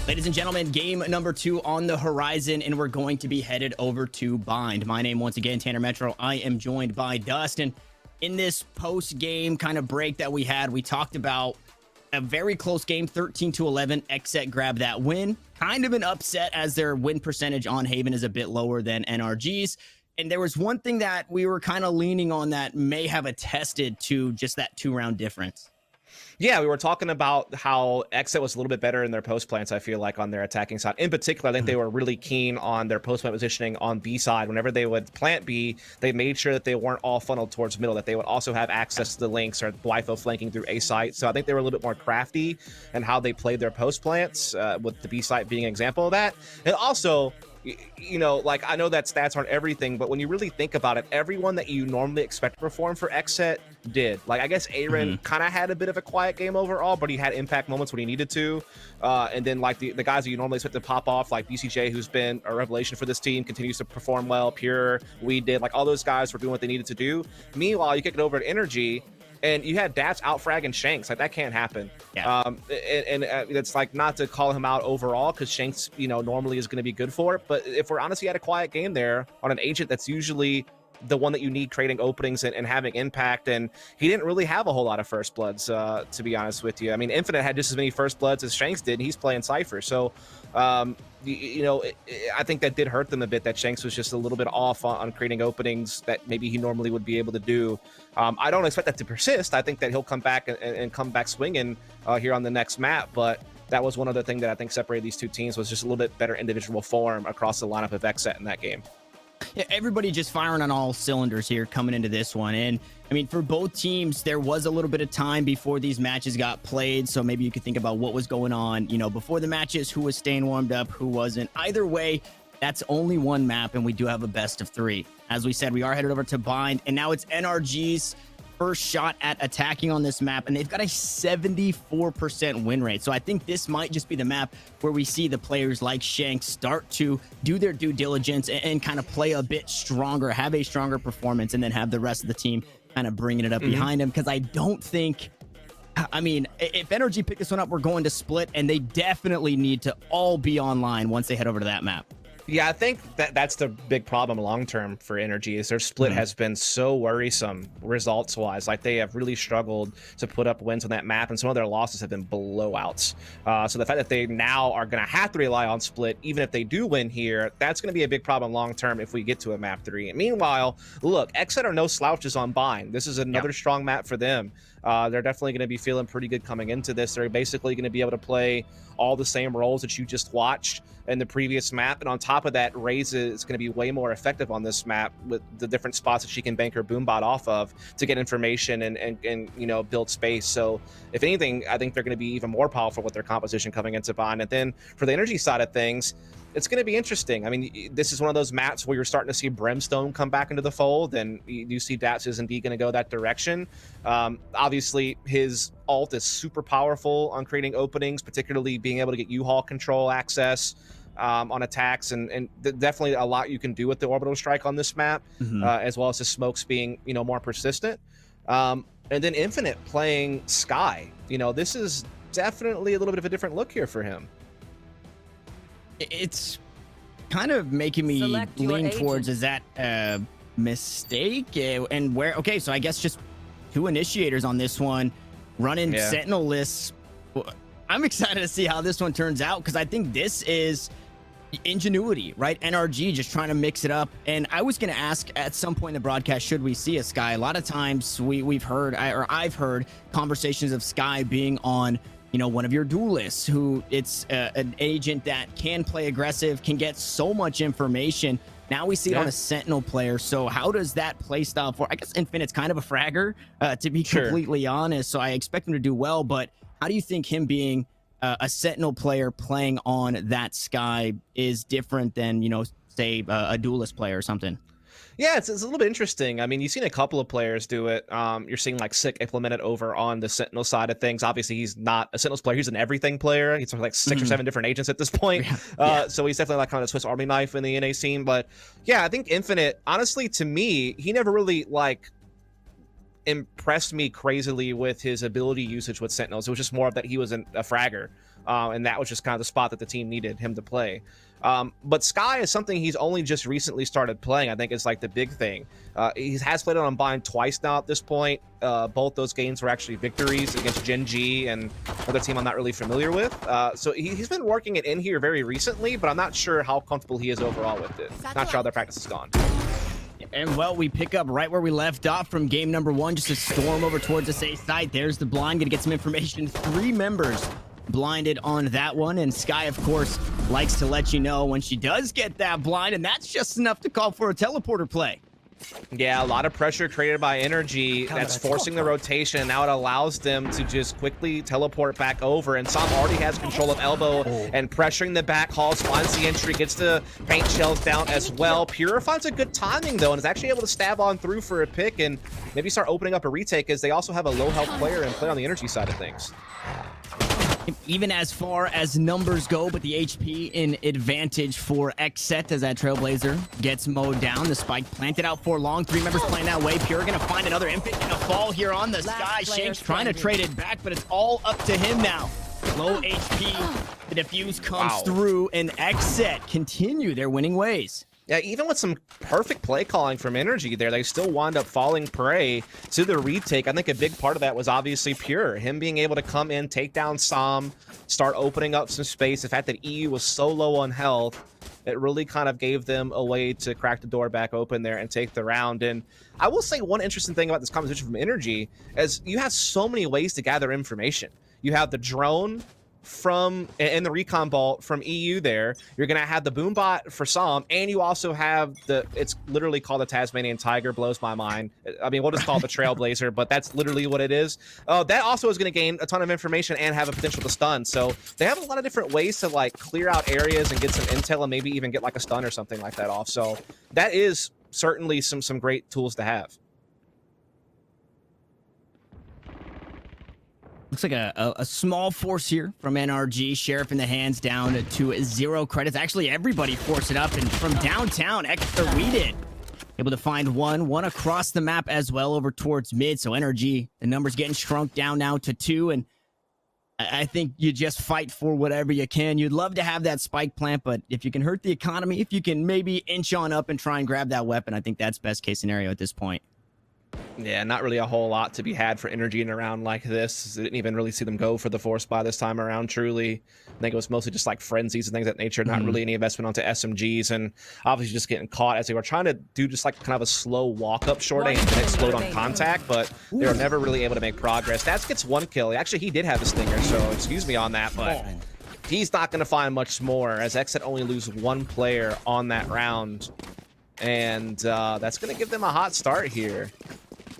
Ladies and gentlemen, game number 2 on the horizon, and we're going to be headed over to Bind. My name, once again, Tanner Metro. I am joined by Dustin. In this post-game kind of break that we had, we talked about a very close game, 13-11. XSET grabbed that win. Kind of an upset as their win percentage on Haven is a bit lower than NRG's. And there was one thing that we were kind of leaning on that may have attested to just that 2-round difference. Yeah, we were talking about how XSET was a little bit better in their post plants, I feel like, on their attacking side. In particular, I think they were really keen on their post plant positioning on B side. Whenever they would plant B, they made sure that they weren't all funneled towards middle, that they would also have access to the links or Blytho flanking through A site. So I think they were a little bit more crafty in how they played their post plants, with the B site being an example of that. And also, you know, like, I know that stats aren't everything, but when you really think about it, everyone that you normally expect to perform for XSET did. Like, I guess Aaron kind of had a bit of a quiet game overall, but he had impact moments when he needed to. And then, like, the guys that you normally expect to pop off, like BCJ, who's been a revelation for this team, continues to perform well. Pure, we did. Like, all those guys were doing what they needed to do. Meanwhile, you kick it over at Energy, and you had Daps out fragging Shanks. Like, that can't happen. Yeah. And it's like, not to call him out overall, because Shanks, you know, normally is going to be good for it. But if we're honest, he had a quiet game there on an agent that's usually the one that you need creating openings and having impact. And he didn't really have a whole lot of first bloods, to be honest with you. I mean, Infinite had just as many first bloods as Shanks did, and he's playing Cypher. So, you know, I think that did hurt them a bit, that Shanks was just a little bit off on creating openings that maybe he normally would be able to do. I don't expect that to persist. I think that he'll come back and come back swinging here on the next map. But that was one other thing that I think separated these two teams, was just a little bit better individual form across the lineup of XSET in that game. Yeah, everybody just firing on all cylinders here coming into this one. And I mean, for both teams, there was a little bit of time before these matches got played. So maybe you could think about what was going on, you know, before the matches, who was staying warmed up, who wasn't. Either way, that's only one map, and we do have a best of 3. As we said, we are headed over to Bind, and now it's NRG's first shot at attacking on this map, and they've got a 74% win rate. So I think this might just be the map where we see the players like Shanks start to do their due diligence and kind of play a bit stronger, have a stronger performance, and then have the rest of the team kind of bringing it up behind them. Because I don't think, I mean, if NRG pick this one up, we're going to split, and they definitely need to all be online once they head over to that map. Yeah, I think that's the big problem long-term for Energy, is their split has been so worrisome results-wise. Like, they have really struggled to put up wins on that map, and some of their losses have been blowouts. So the fact that they now are going to have to rely on split, even if they do win here, that's going to be a big problem long-term if we get to a map 3. And meanwhile, look, XSET are no slouches on Bind. This is another strong map for them. They're definitely going to be feeling pretty good coming into this. They're basically going to be able to play all the same roles that you just watched in the previous map. And on top of that, Raze is going to be way more effective on this map with the different spots that she can bank her boombot off of to get information and you know, build space. So if anything, I think they're going to be even more powerful with their composition coming into Bind. And then for the Energy side of things, it's going to be interesting. I mean, this is one of those maps where you're starting to see Brimstone come back into the fold, and you see Daps is indeed going to go that direction. Obviously, his ult is super powerful on creating openings, particularly being able to get U-Haul control access on attacks, and definitely a lot you can do with the orbital strike on this map, as well as the smokes being, you know, more persistent. And then Infinite playing Sky. You know, this is definitely a little bit of a different look here for him. It's kind of making me lean towards, is that a mistake? And where, okay, so I guess just 2 initiators on this one, running Sentinel lists. I'm excited to see how this one turns out, because I think this is ingenuity, right? NRG just trying to mix it up. And I was going to ask at some point in the broadcast, should we see a Sky? A lot of times we've heard, or I've heard conversations of Sky being on, you know, one of your duelists, who it's an agent that can play aggressive, can get so much information. Now we see it on a Sentinel player. So how does that play style for, I guess Infinite's kind of a fragger, to be completely honest. So I expect him to do well, but how do you think him being a Sentinel player playing on that Sky is different than, you know, say a duelist player or something? Yeah, it's a little bit interesting. I mean, you've seen a couple of players do it. You're seeing like Sick implement it over on the Sentinel side of things. Obviously, he's not a Sentinels player. He's an everything player. He's like 6 or 7 different agents at this point. So he's definitely like kind of the Swiss Army knife in the NA scene. But yeah, I think Infinite, honestly, to me, he never really like impressed me crazily with his ability usage with Sentinels. It was just more of that he was a fragger. and that was just kind of the spot that the team needed him to play. But Sky is something he's only just recently started playing. I think it's like the big thing. He has played it on Bind twice now at this point. Both those games were actually victories against Gen G and another team I'm not really familiar with. So he's been working it in here very recently, but I'm not sure how comfortable he is overall with it. Not sure how their practice has gone. And well, we pick up right where we left off from game number 1, just a storm over towards the safe side. There's the blind, gonna get some information. 3 members blinded on that one, and Sky, of course, likes to let you know when she does get that blind, and that's just enough to call for a teleporter play. Yeah, a lot of pressure created by Energy that's forcing the rotation. Now it allows them to just quickly teleport back over, and Sam already has control of elbow and pressuring the back halls, finds the entry, gets the paint shells down as well. Pure finds a good timing though, and is actually able to stab on through for a pick and maybe start opening up a retake, as they also have a low health player and play on the Energy side of things. Even as far as numbers go, but the HP in advantage for XSET as that Trailblazer gets mowed down. The spike planted out for long. 3 members playing that way. Pure gonna find another infant, gonna fall here on the Sky. Shank's trying to trade it back, but it's all up to him now. Low HP, the defuse comes through, and XSET continue their winning ways. Yeah, even with some perfect play calling from Energy there, they still wind up falling prey to the retake. I think a big part of that was obviously Pure. Him being able to come in, take down Sam, start opening up some space. The fact that EU was so low on health, it really kind of gave them a way to crack the door back open there and take the round. And I will say one interesting thing about this competition from Energy is you have so many ways to gather information. You have the drone from in the recon vault from EU there. You're gonna have the boombot for Sam, and you also have the, it's literally called the Tasmanian Tiger, blows my mind. I mean, we'll just call it the Trailblazer, but that's literally what it is. That also is gonna gain a ton of information and have a potential to stun. So they have a lot of different ways to like clear out areas and get some intel and maybe even get like a stun or something like that off. So that is certainly some great tools to have. Looks like a small force here from NRG. Sheriff in the hands, down to 0 credits. Actually, everybody forced it up, and from downtown, we did. Able to find one across the map as well over towards mid. So NRG, the numbers getting shrunk down now to 2, and I think you just fight for whatever you can. You'd love to have that spike plant, but if you can hurt the economy, if you can maybe inch on up and try and grab that weapon, I think that's best case scenario at this point. Yeah, not really a whole lot to be had for Energy in a round like this. I didn't even really see them go for the force buy this time around, truly. I think it was mostly just like frenzies and things of that nature, not really any investment onto SMGs, and obviously just getting caught as they were trying to do just like kind of a slow walk up short A and then explode on contact, but they were never really able to make progress. Stats gets 1 kill. Actually, he did have a stinger, so excuse me on that, but he's not going to find much more, as XSET only lose 1 player on that round, and that's going to give them a hot start here.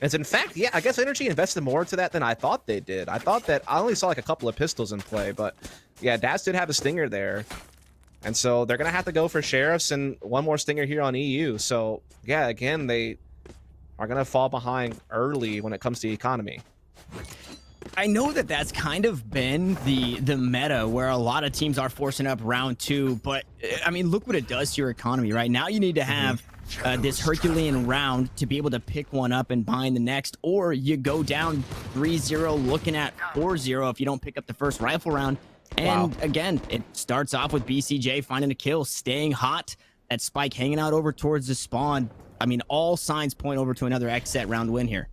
As in fact, yeah, I guess Energy invested more into that than I thought they did. I thought that I only saw like a couple of pistols in play, but yeah, Daz did have a stinger there. And so they're going to have to go for Sheriffs and 1 more stinger here on EU. So yeah, again, they are going to fall behind early when it comes to the economy. I know that that's kind of been the meta where a lot of teams are forcing up round 2, but I mean, look what it does to your economy, right? Now you need to have this Herculean round to be able to pick one up and bind the next, or you go down 3-0 looking at 4-0 if you don't pick up the first rifle round. And again, it starts off with BCJ finding a kill, staying hot, that spike hanging out over towards the spawn. I mean, all signs point over to another XSET round win here.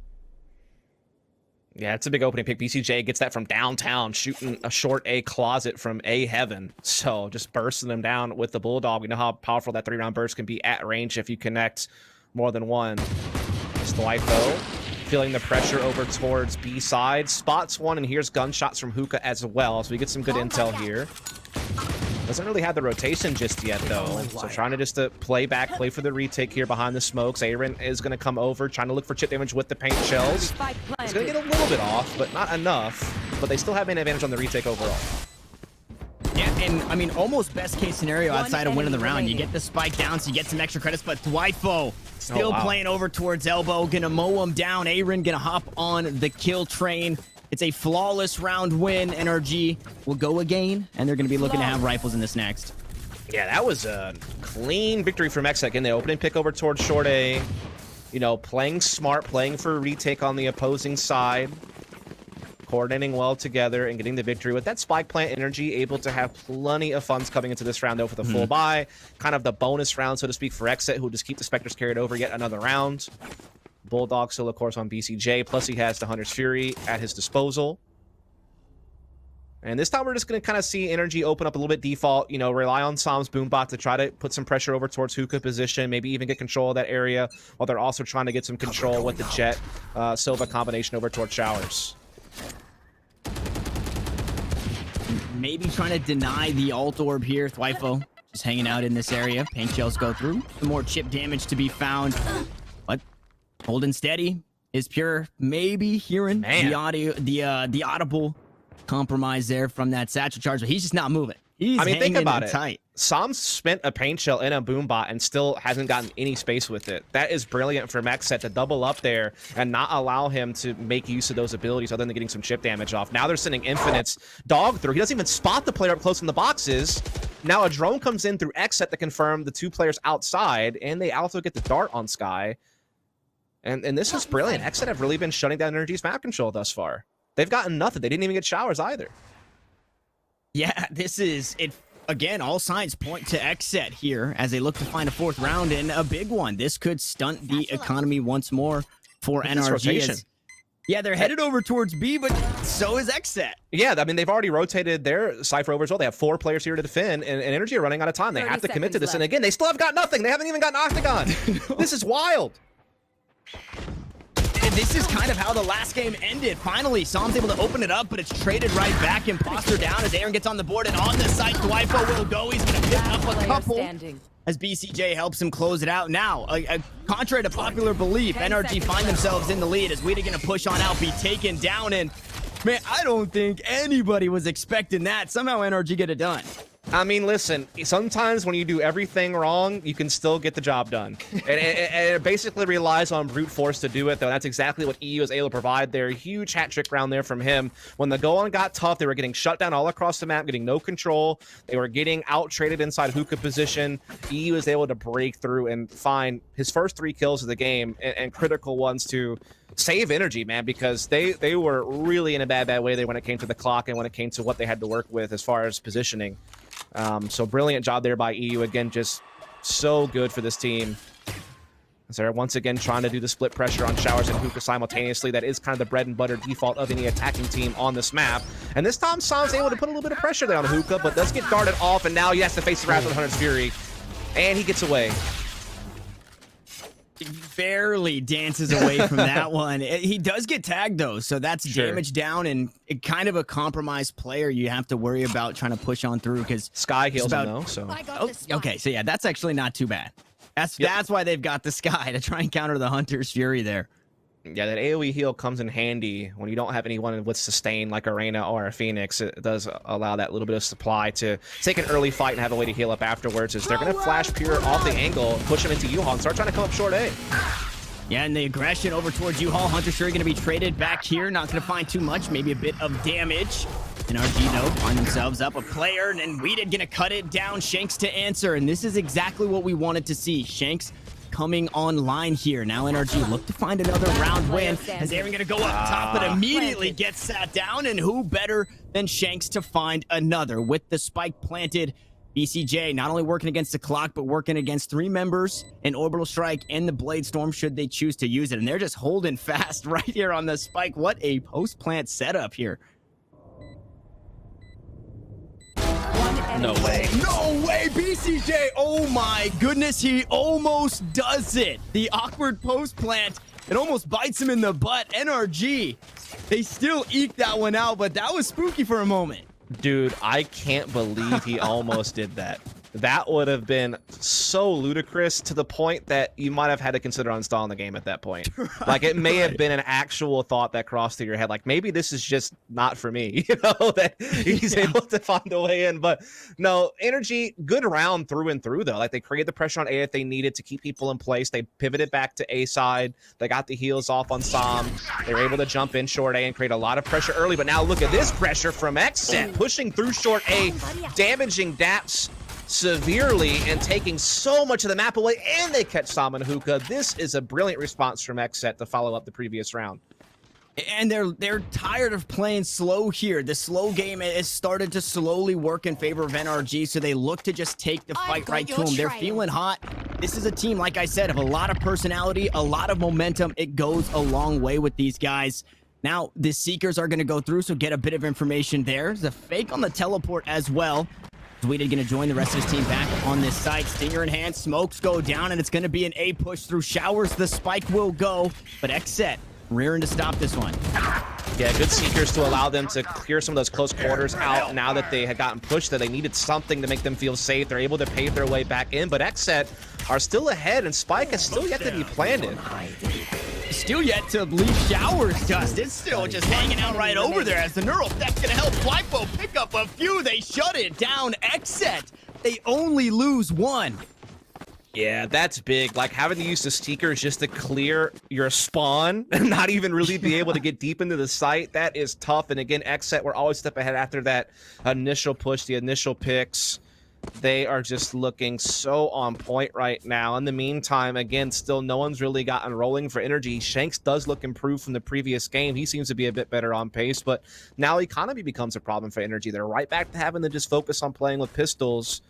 Yeah, it's a big opening pick. BCJ gets that from downtown, shooting a short A closet from A heaven. So just bursting them down with the Bulldog. We know how powerful that 3-round burst can be at range if you connect more than one. Stoico feeling the pressure over towards B side. Spots one, and here's gunshots from Hookah as well. So we get some good intel here. Doesn't really have the rotation just yet, though. So trying to just play back, play for the retake here behind the smokes. Aaron is going to come over, trying to look for chip damage with the paint shells. It's going to get a little bit off, but not enough. But they still have an advantage on the retake overall. Yeah, and I mean, almost best case scenario outside of winning the round. You get the spike down, so you get some extra credits, but Dwifo still playing over towards elbow. Gonna mow him down. Aaron gonna hop on the kill train. It's a flawless round win. NRG will go again, and they're going to be looking to have rifles in this next. Yeah, that was a clean victory from XSET in the opening pick over towards short A. You know, playing smart, playing for a retake on the opposing side. coordinating well together and getting the victory with that spike plant energy, able to have plenty of funds coming into this round though for the full buy, kind of the bonus round, so to speak, for XSET, who will just keep the Spectres carried over yet another round. Bulldog still, of course, on BCJ, plus he has the Hunter's Fury at his disposal. And this time we're just going to kind of see Energy open up a little bit default, you know, rely on Sam's Boombot to try to put some pressure over towards Hookah position, maybe even get control of that area, while they're also trying to get some control with the Jet Silva combination over towards Showers. Maybe trying to deny the ult orb here. Thwifo just hanging out in this area. Paint shells go through. Some more chip damage to be found. But holding steady is Pure. Maybe hearing the audio, the audible compromise there from that satchel charge, but he's just not moving. He's think about it. Tight. Sam spent a paint shell in a Boombot and still hasn't gotten any space with it. That is brilliant from XSET to double up there and not allow him to make use of those abilities other than getting some chip damage off. Now they're sending Infinite's dog through. He doesn't even spot the player up close in the boxes. Now a drone comes in through XSET to confirm the two players outside, and they also get the dart on Sky. And this is brilliant. XSET have really been shutting down Energy's map control thus far. They've gotten nothing. They didn't even get Showers either. Yeah, this is it. Again, all signs point to XSET here as they look to find a fourth round and a big one. This could stunt the economy once more for NRG. Yeah, they're headed over towards B, but so is XSET. Yeah, I mean, they've already rotated their Cypher over as well. They have 4 players here to defend, and Energy are running out of time. They have to commit to this. And again, they still have got nothing. They haven't even gotten Octagon. This is wild. And this is kind of how the last game ended. Finally, Sam's able to open it up, but it's traded right back. Imposter down as Aaron gets on the board, and on the site, Thwifo will go. He's going to pick up a couple as BCJ helps him close it out. Now, contrary to popular belief, NRG find themselves in the lead as Weeda going to push on out, be taken down, and man, I don't think anybody was expecting that. Somehow NRG get it done. I mean, listen, sometimes when you do everything wrong, you can still get the job done. And it basically relies on brute force to do it, though. That's exactly what EU was able to provide there. Huge hat trick round there from him. When the go-on got tough, they were getting shut down all across the map, getting no control. They were getting out-traded inside Hookah position. EU was able to break through and find his first 3 kills of the game, and critical ones to save Energy, man, because they were really in a bad way there when it came to the clock and when it came to what they had to work with as far as positioning. So brilliant job there by EU. Again, just so good for this team. As they're once again trying to do the split pressure on Showers and Hookah simultaneously. That is kind of the bread and butter default of any attacking team on this map. And this time, Sam's able to put a little bit of pressure there on Hookah, but does get guarded off, and now he has to face the wrath of Hunter's Fury. And he gets away. He barely dances away from that one. He does get tagged, though, so that's damage down, and kind of a compromised player you have to worry about trying to push on through, because Sky heals him, though. So. Okay, so yeah, that's actually not too bad. That's why they've got the Sky, to try and counter the Hunter's Fury there. Yeah, that AoE heal comes in handy when you don't have anyone with sustain like Arena or a Phoenix. It does allow that little bit of supply to take an early fight and have a way to heal up afterwards, as they're going to flash Pure off the angle, push him into U-Haul, and start trying to come up short A. Yeah, and the aggression over towards U-Haul. Hunter's Fury going to be traded back here. Not going to find too much, maybe a bit of damage. NRG, though, find themselves up a player, and then Weeded going to cut it down. Shanks to answer, and this is exactly what we wanted to see. Shanks coming online here. Now NRG look to find another round win as Aaron going to go up top, but immediately gets sat down, and who better than Shanks to find another with the spike planted. BCJ not only working against the clock, but working against 3 members, an Orbital Strike, and the Blade Storm should they choose to use it. And they're just holding fast right here on the spike. What a post-plant setup here. No way. No way, BCJ. Oh my goodness, he almost does it. The awkward post plant, it almost bites him in the butt. NRG, they still eke that one out, but that was spooky for a moment. Dude, I can't believe he almost did that. That would have been so ludicrous, to the point that you might have had to consider uninstalling the game at that point. Like, it may have been an actual thought that crossed through your head, like, maybe this is just not for me, you know, that he's able to find a way in. But no, Energy, good round through and through, though. Like, they created the pressure on A if they needed to keep people in place. They pivoted back to A side. They got the heals off on Sam. They were able to jump in short A and create a lot of pressure early. But now look at this pressure from XSET, pushing through short A, damaging Daps severely and taking so much of the map away, and they catch Sam and Hookah. This is a brilliant response from XSET to follow up the previous round. And they're tired of playing slow here. The slow game has started to slowly work in favor of NRG, so they look to just take the fight right to them. They're feeling hot. This is a team, like I said, of a lot of personality, a lot of momentum. It goes a long way with these guys. Now, the Seekers are going to go through, so get a bit of information there. There's a fake on the teleport as well. Tweeted going to join the rest of his team back on this side. Stinger in hand, smokes go down, and it's going to be an A push through showers. The spike will go, but XSET rearing to stop this one. Yeah, good Seekers to allow them to clear some of those close quarters out now that they had gotten pushed, that they needed something to make them feel safe. They're able to pave their way back in, but XSET are still ahead, and Spike is still yet to be planted. Still yet to leave showers, Dust. It's still just hanging out right over there as the neural effect's gonna help Flypo pick up a few. They shut it down. XSET, they only lose one. Yeah, that's big. Like, having to use the Seekers just to clear your spawn and not even really be able to get deep into the site, that is tough. And again, XSET were always a step ahead after that initial push, the initial picks. They are just looking so on point right now. In the meantime, again, still no one's really gotten rolling for Energy. Shanks does look improved from the previous game. He seems to be a bit better on pace, but now economy becomes a problem for Energy. They're right back to having to just focus on playing with pistols.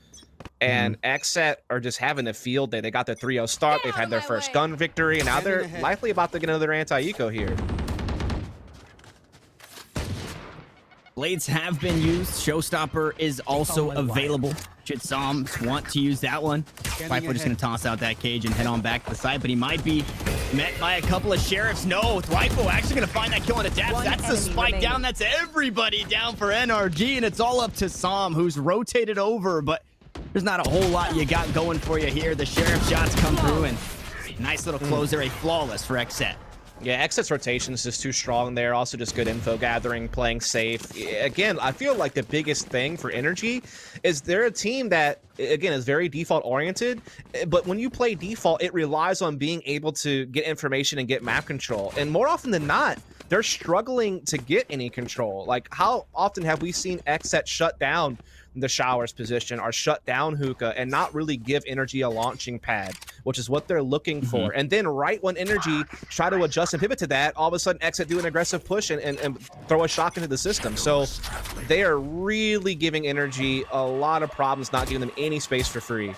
And XSET are just having a field day. They got their 3-0 start. They've had their first gun victory, and now they're likely about to get another anti-eco here. Blades have been used. Showstopper is also available. Should Psalms want to use that one? Viper just going to toss out that cage and head on back to the side, but he might be met by a couple of sheriffs. No, Thripo actually going to find that kill on a depth. That's the spike down. That's everybody down for NRG, and it's all up to Psalm, who's rotated over, but there's not a whole lot you got going for you here. The sheriff shots come through, and nice little closer, a flawless for XSET. Yeah, XSET's rotation is just too strong there. Also just good info gathering, playing safe. Again, I feel like the biggest thing for Energy is they're a team that, again, is very default oriented. But when you play default, it relies on being able to get information and get map control. And more often than not, they're struggling to get any control. Like, how often have we seen XSET shut down the showers position or shut down hookah and not really give Energy a launching pad, which is what they're looking for? And then right when Energy try to adjust and pivot to that, all of a sudden XSET do an aggressive push and throw a shock into the system. So they are really giving Energy a lot of problems, not giving them any space for free.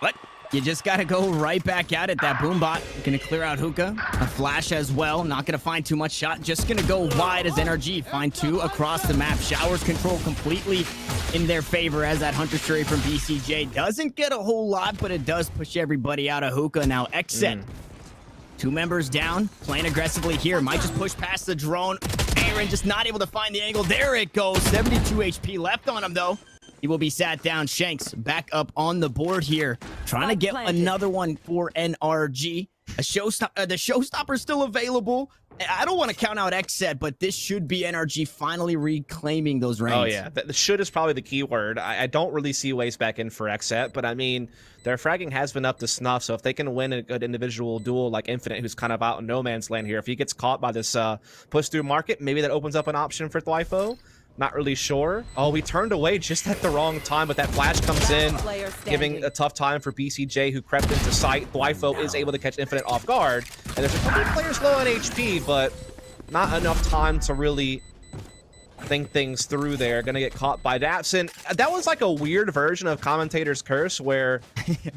But you just got to go right back at it. That Boombot going to clear out hookah. A flash as well. Not going to find too much shot. Just going to go wide as NRG find two across the map. Showers control completely in their favor as that Hunter Fury from BCJ doesn't get a whole lot, but it does push everybody out of hookah. Now XSET, two members down, playing aggressively here. Might just push past the drone. Aaron just not able to find the angle. There it goes. 72 HP left on him though. He will be sat down. Shanks back up on the board here. Trying to get another one for NRG. The showstopper's still available. I don't want to count out XSET, but this should be NRG finally reclaiming those reins. Oh, yeah. The should is probably the key word. I don't really see ways back in for XSET, but I mean, their fragging has been up to snuff, so if they can win a good individual duel like Infinite, who's kind of out in no man's land here, if he gets caught by this push-through market, maybe that opens up an option for Thlyfo. Not really sure. Oh, we turned away just at the wrong time, but that flash comes in, giving a tough time for BCJ, who crept into sight. Thlyfo is able to catch Infinite off guard, and there's a couple of players low on HP, but not enough time to really think things through there. Gonna get caught by Dapson. That was like a weird version of Commentator's Curse, where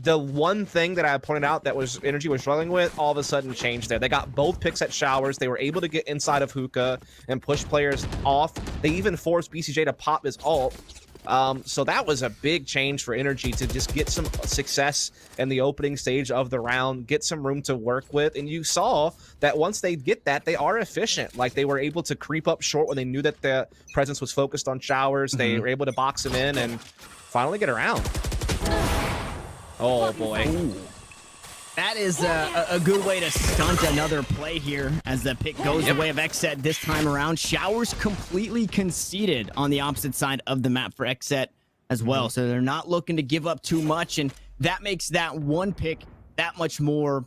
the one thing that I pointed out that was Energy was struggling with all of a sudden changed there. They got both picks at showers. They were able to get inside of hookah and push players off. They even forced BCJ to pop his ult. So that was a big change for Energy to just get some success in the opening stage of the round, get some room to work with. And you saw that once they get that, they are efficient. Like, they were able to creep up short when they knew that the presence was focused on showers. They were able to box him in and finally get around. Oh, boy. Ooh. That is a good way to stunt another play here as the pick goes the way of XSET this time around. Showers completely conceded on the opposite side of the map for XSET as well. So they're not looking to give up too much, and that makes that one pick that much more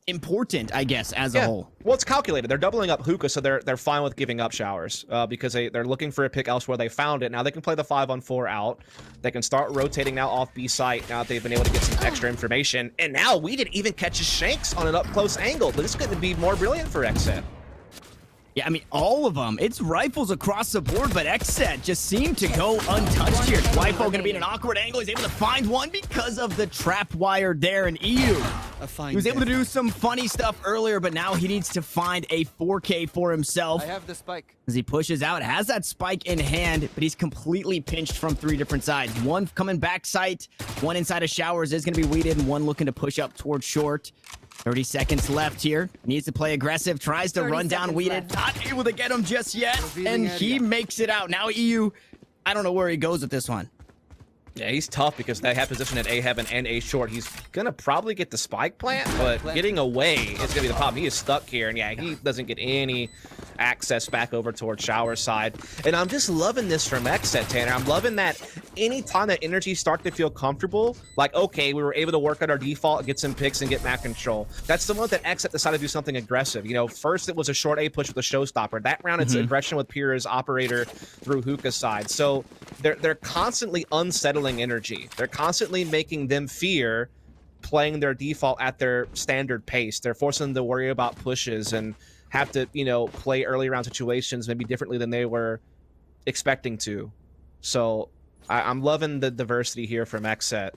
important, I guess, as a whole. Well, it's calculated. They're doubling up hookah, so they're fine with giving up showers because they're looking for a pick elsewhere. They found it. Now they can play the 5-on-4 out. They can start rotating now off B site now that they've been able to get some extra information. And now we didn't even catch his shanks on an up-close angle. This is going to be more brilliant for XSET. Yeah, I mean, all of them. It's rifles across the board, but XSET just seemed to go untouched here. Twyfo going to be in an awkward angle. He's able to find one because of the trap wire there. And EU, he was able to do some funny stuff earlier, but now he needs to find a 4K for himself. I have the spike. As he pushes out, has that spike in hand, but he's completely pinched from 3 different sides. One coming back sight, one inside of showers is going to be weeded, and one looking to push up towards short. 30 seconds left here. Needs to play aggressive. Tries to run down Weeded. Not able to get him just yet. And he makes it out. Now EU, I don't know where he goes with this one. Yeah, he's tough because they have position at A heaven and A short. He's gonna probably get the spike plant, but getting away is gonna be the problem. He is stuck here, and yeah, he doesn't get any access back over towards shower side. And I'm just loving this from XSET, Tanner. I'm loving that anytime that energy start to feel comfortable, like, okay, we were able to work on our default, get some picks, and get map control. That's the one that XSET decided to do something aggressive. You know, first it was a short A push with a showstopper. That round it's aggression with Pura's operator through hookah side. So they're constantly unsettling energy. They're constantly making them fear playing their default at their standard pace. They're forcing them to worry about pushes and have to, you know, play early round situations maybe differently than they were expecting to. So I'm loving the diversity here from XSET.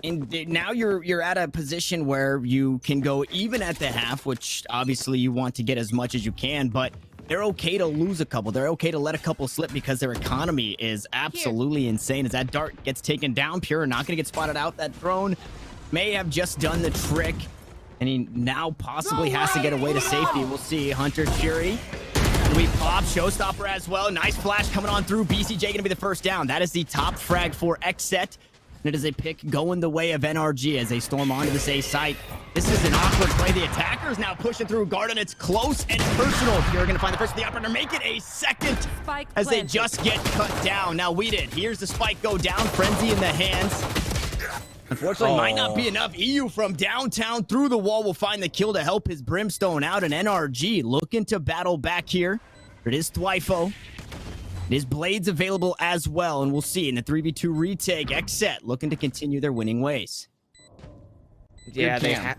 And now you're at a position where you can go even at the half, which obviously you want to get as much as you can, but they're okay to lose a couple. They're okay to let a couple slip because their economy is absolutely insane. As that dart gets taken down, Pure not going to get spotted out. That drone may have just done the trick, and he now possibly has to get away to safety. We'll see. Hunter Fury. We pop showstopper as well. Nice flash coming on through. BCJ going to be the first down. That is the top frag for XSET. And it is a pick going the way of NRG as they storm onto this A site. This is an awkward play. The attackers now pushing through Garden. It's close and personal. You're going to find the first of the operator. Make it a second as they just get cut down. Now Weeded. Here's the spike go down. Frenzy in the hands. Unfortunately, might not be enough. EU from downtown through the wall will find the kill to help his Brimstone out. And NRG looking to battle back here. It is Twyfo. His Blades available as well, and we'll see in the 3v2 retake. XSET looking to continue their winning ways. Yeah,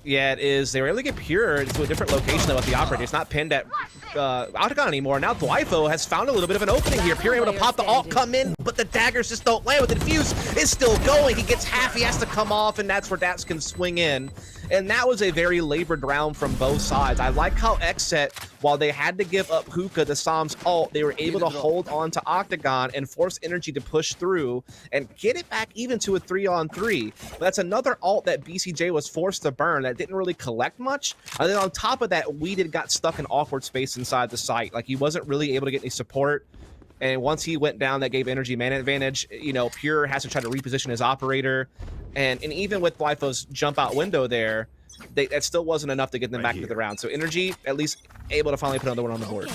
yeah, it is. They were able to get Pure to a different location than what the operator. It's not pinned at Octagon anymore. Now Twyfo has found a little bit of an opening here. Pure able to pop the ult, come in, but the daggers just don't land with the defuse. It's still going. He gets half. He has to come off, and that's where Daps can swing in. And that was a very labored round from both sides. I like how XSET, while they had to give up hookah to Sam's ult, they were able to hold on to Octagon and force energy to push through and get it back even to a 3-on-3. But that's another ult that BCJ was forced to burn that didn't really collect much. And then on top of that, Weeded got stuck in awkward space inside the site. Like, he wasn't really able to get any support. And once he went down, that gave energy man advantage. You know, Pure has to try to reposition his operator. And even with Twyfo's jump out window there, that still wasn't enough to get them back into the round. So energy, at least able to finally put another one on the board.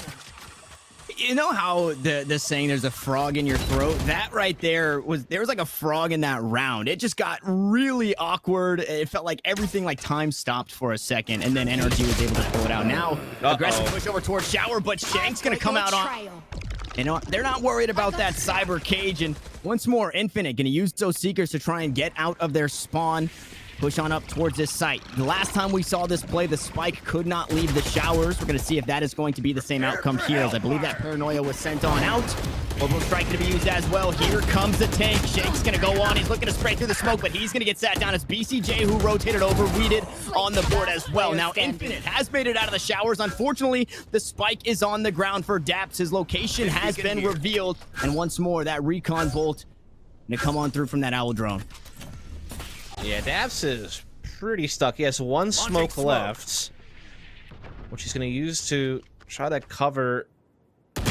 You know how the saying there's a frog in your throat? That right there was like a frog in that round. It just got really awkward. It felt like everything, like time stopped for a second, and then NRG was able to pull it out. Now, aggressive push over towards Shower, but Shank's going to come out on... You know, they're not worried about that cyber cage. And once more, Infinite going to use those Seekers to try and get out of their spawn. Push on up towards this site. The last time we saw this play, the spike could not leave the showers. We're going to see if that is going to be the same outcome here, as I believe that Paranoia was sent on out. Orbital Strike going to be used as well. Here comes the tank. Shake's going to go on. He's looking to spray through the smoke, but he's going to get sat down as BCJ, who rotated over, Weeded on the board as well. Now, Infinite has made it out of the showers. Unfortunately, the spike is on the ground for Daps. His location has been revealed. And once more, that recon bolt going to come on through from that Owl drone. Yeah, Daps is pretty stuck. He has one smoke left, which he's going to use to try to cover.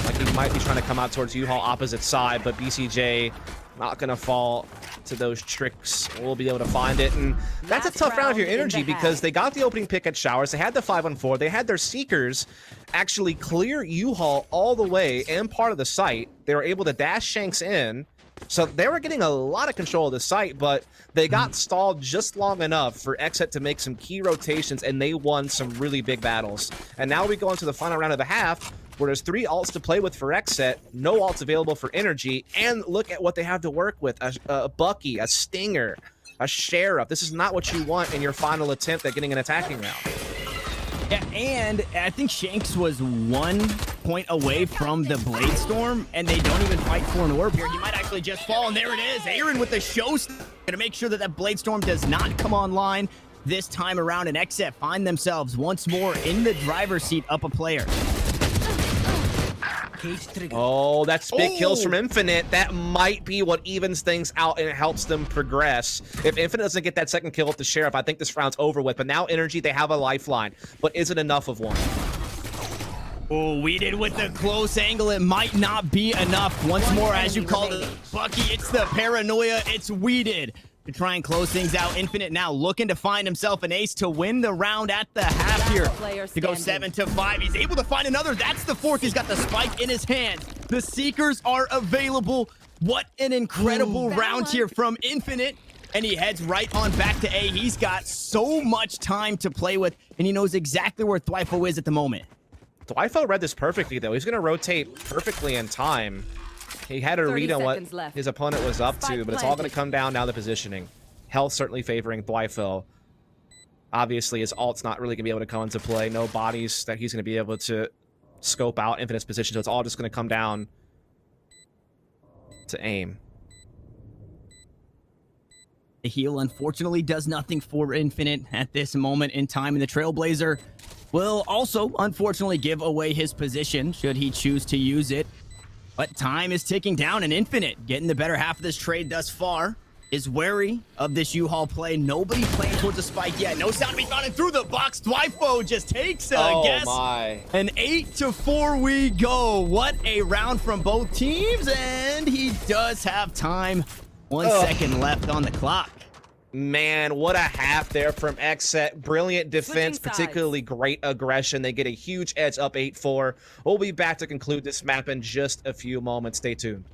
Like, he might be trying to come out towards U-Haul opposite side, but BCJ not going to fall to those tricks. We'll be able to find it. And that's a tough round here, Energy, because they got the opening pick at Showers. They had the 5-on-4. They had their Seekers actually clear U-Haul all the way and part of the site. They were able to dash Shanks in, So they were getting a lot of control of the site, but they got stalled just long enough for XSET to make some key rotations, and they won some really big battles. And now we go into the final round of the half, where there's 3 alts to play with for XSET, no alts available for NRG, and look at what they have to work with. A Bucky, a Stinger, a Sheriff. This is not what you want in your final attempt at getting an attacking round. Yeah, and I think Shanks was 1 point away from the Blade Storm, and they don't even fight for an orb here. He might actually just fall, and there it is. Aaron with the show, gonna make sure that that Blade Storm does not come online this time around, and XSET find themselves once more in the driver's seat up a player. Oh, that's big kills from Infinite. That might be what evens things out and it helps them progress. If Infinite doesn't get that second kill with the Sheriff, I think this round's over with. But now NRG, they have a lifeline. But is it enough of one? Oh, Weeded with the close angle. It might not be enough. Once more, as you called it, Bucky, it's the paranoia. It's Weeded to try and close things out. Infinite now looking to find himself an ace to win the round at the half here. To go 7-5. He's able to find another. That's the 4th. He's got the spike in his hand. The Seekers are available. What an incredible round here from Infinite. And he heads right on back to A. He's got so much time to play with, and he knows exactly where Thwyfo is at the moment. Thwyfo read this perfectly, though. He's going to rotate perfectly in time. He had a read on what his opponent was up to, but it's all going to come down now to positioning. Health certainly favoring Thwyfo. Obviously, his ult's not really going to be able to come into play. No bodies that he's going to be able to scope out Infinite's position, so it's all just going to come down to aim. The heal, unfortunately, does nothing for Infinite at this moment in time, and the Trailblazer will also, unfortunately, give away his position should he choose to use it. But time is ticking down, and Infinite, getting the better half of this trade thus far, is wary of this U-Haul play. Nobody playing towards a spike yet. No sound to be found, and through the box, Thwyfo just takes a guess. An 8-4 we go. What a round from both teams, and he does have time. 1 second left on the clock. Man, what a half there from XSET. Brilliant defense, particularly great aggression. They get a huge edge up 8-4. We'll be back to conclude this map in just a few moments. Stay tuned.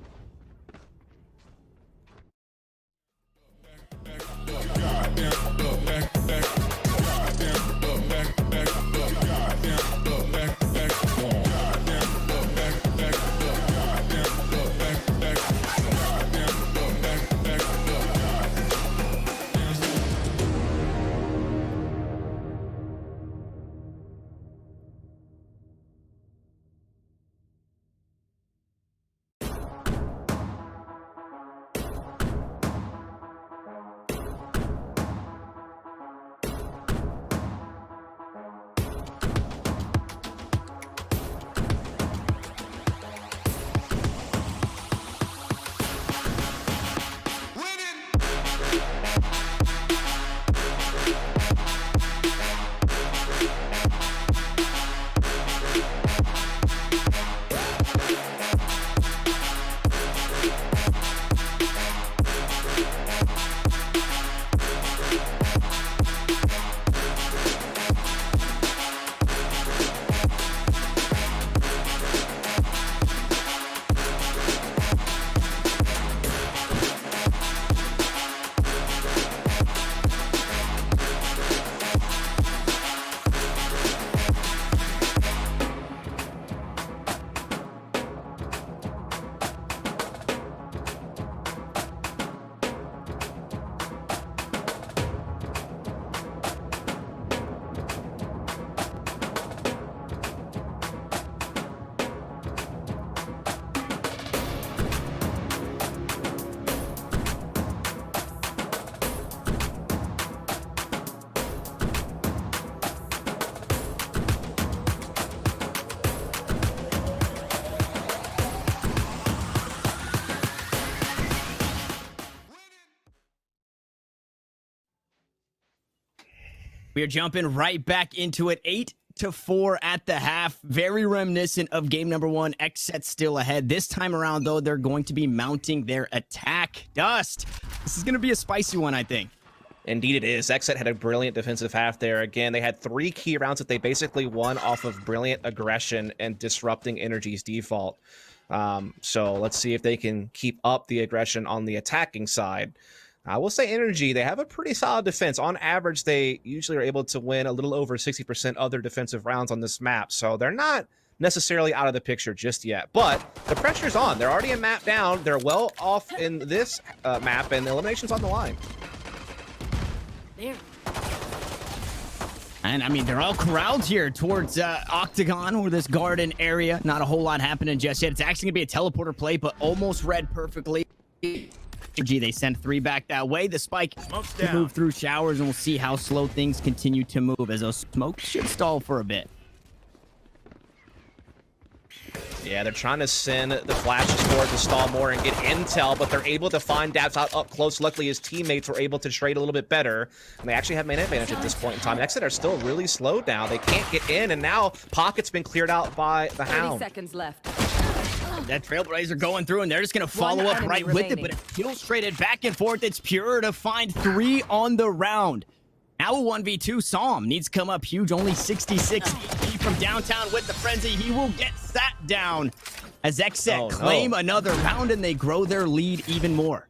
We are jumping right back into it. 8-4 at the half. Very reminiscent of game number 1. XSET still ahead. This time around, though, they're going to be mounting their attack. Dust. This is going to be a spicy one, I think. Indeed it is. XSET had a brilliant defensive half there. Again, they had 3 key rounds that they basically won off of brilliant aggression and disrupting NRG's default. So let's see if they can keep up the aggression on the attacking side. I will say Energy, they have a pretty solid defense. On average, they usually are able to win a little over 60% of their defensive rounds on this map. So they're not necessarily out of the picture just yet. But the pressure's on. They're already a map down. They're well off in this map, and the elimination's on the line. There. And I mean, they're all corralled here towards Octagon or this garden area. Not a whole lot happening just yet. It's actually going to be a teleporter play, but almost read perfectly. They send 3 back that way. The spike to move through showers, and we'll see how slow things continue to move as those smokes should stall for a bit. Yeah, they're trying to send the flashes forward to stall more and get intel, but they're able to find Dabs out up close. Luckily, his teammates were able to trade a little bit better, and they actually have main advantage at this point in time. XSET are still really slowed now. They can't get in, and now Pocket's been cleared out by the 30 Hound. seconds left. That Trailblazer going through, and they're just going to follow up right with it, but it feels traded back and forth. It's Pure to find 3 on the round. Now a 1v2. Psalm needs to come up huge, only 66 HP from downtown with the frenzy. He will get sat down as XSET claim another round, and they grow their lead even more.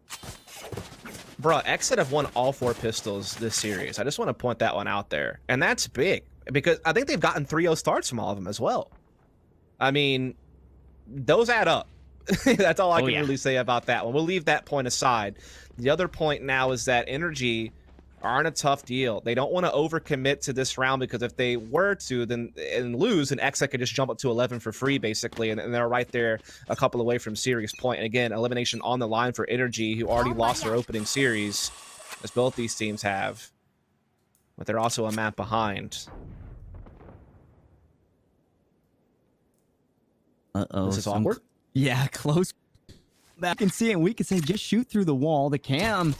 Bruh, XSET have won all 4 pistols this series. I just want to point that one out there. And that's big, because I think they've gotten 3-0 starts from all of them as well. I mean, those add up. That's all I can really say about that one. We'll leave that point aside. The other point now is that Energy are in a tough deal. They don't want to overcommit to this round, because if they were to then and lose, then XSET could just jump up to 11 for free, basically, and they're right there a couple away from serious point. And again, elimination on the line for Energy, who already lost their opening series, as both these teams have. But they're also a map behind. This is awkward. Yeah, close back and see, and we could say just shoot through the wall. The cam.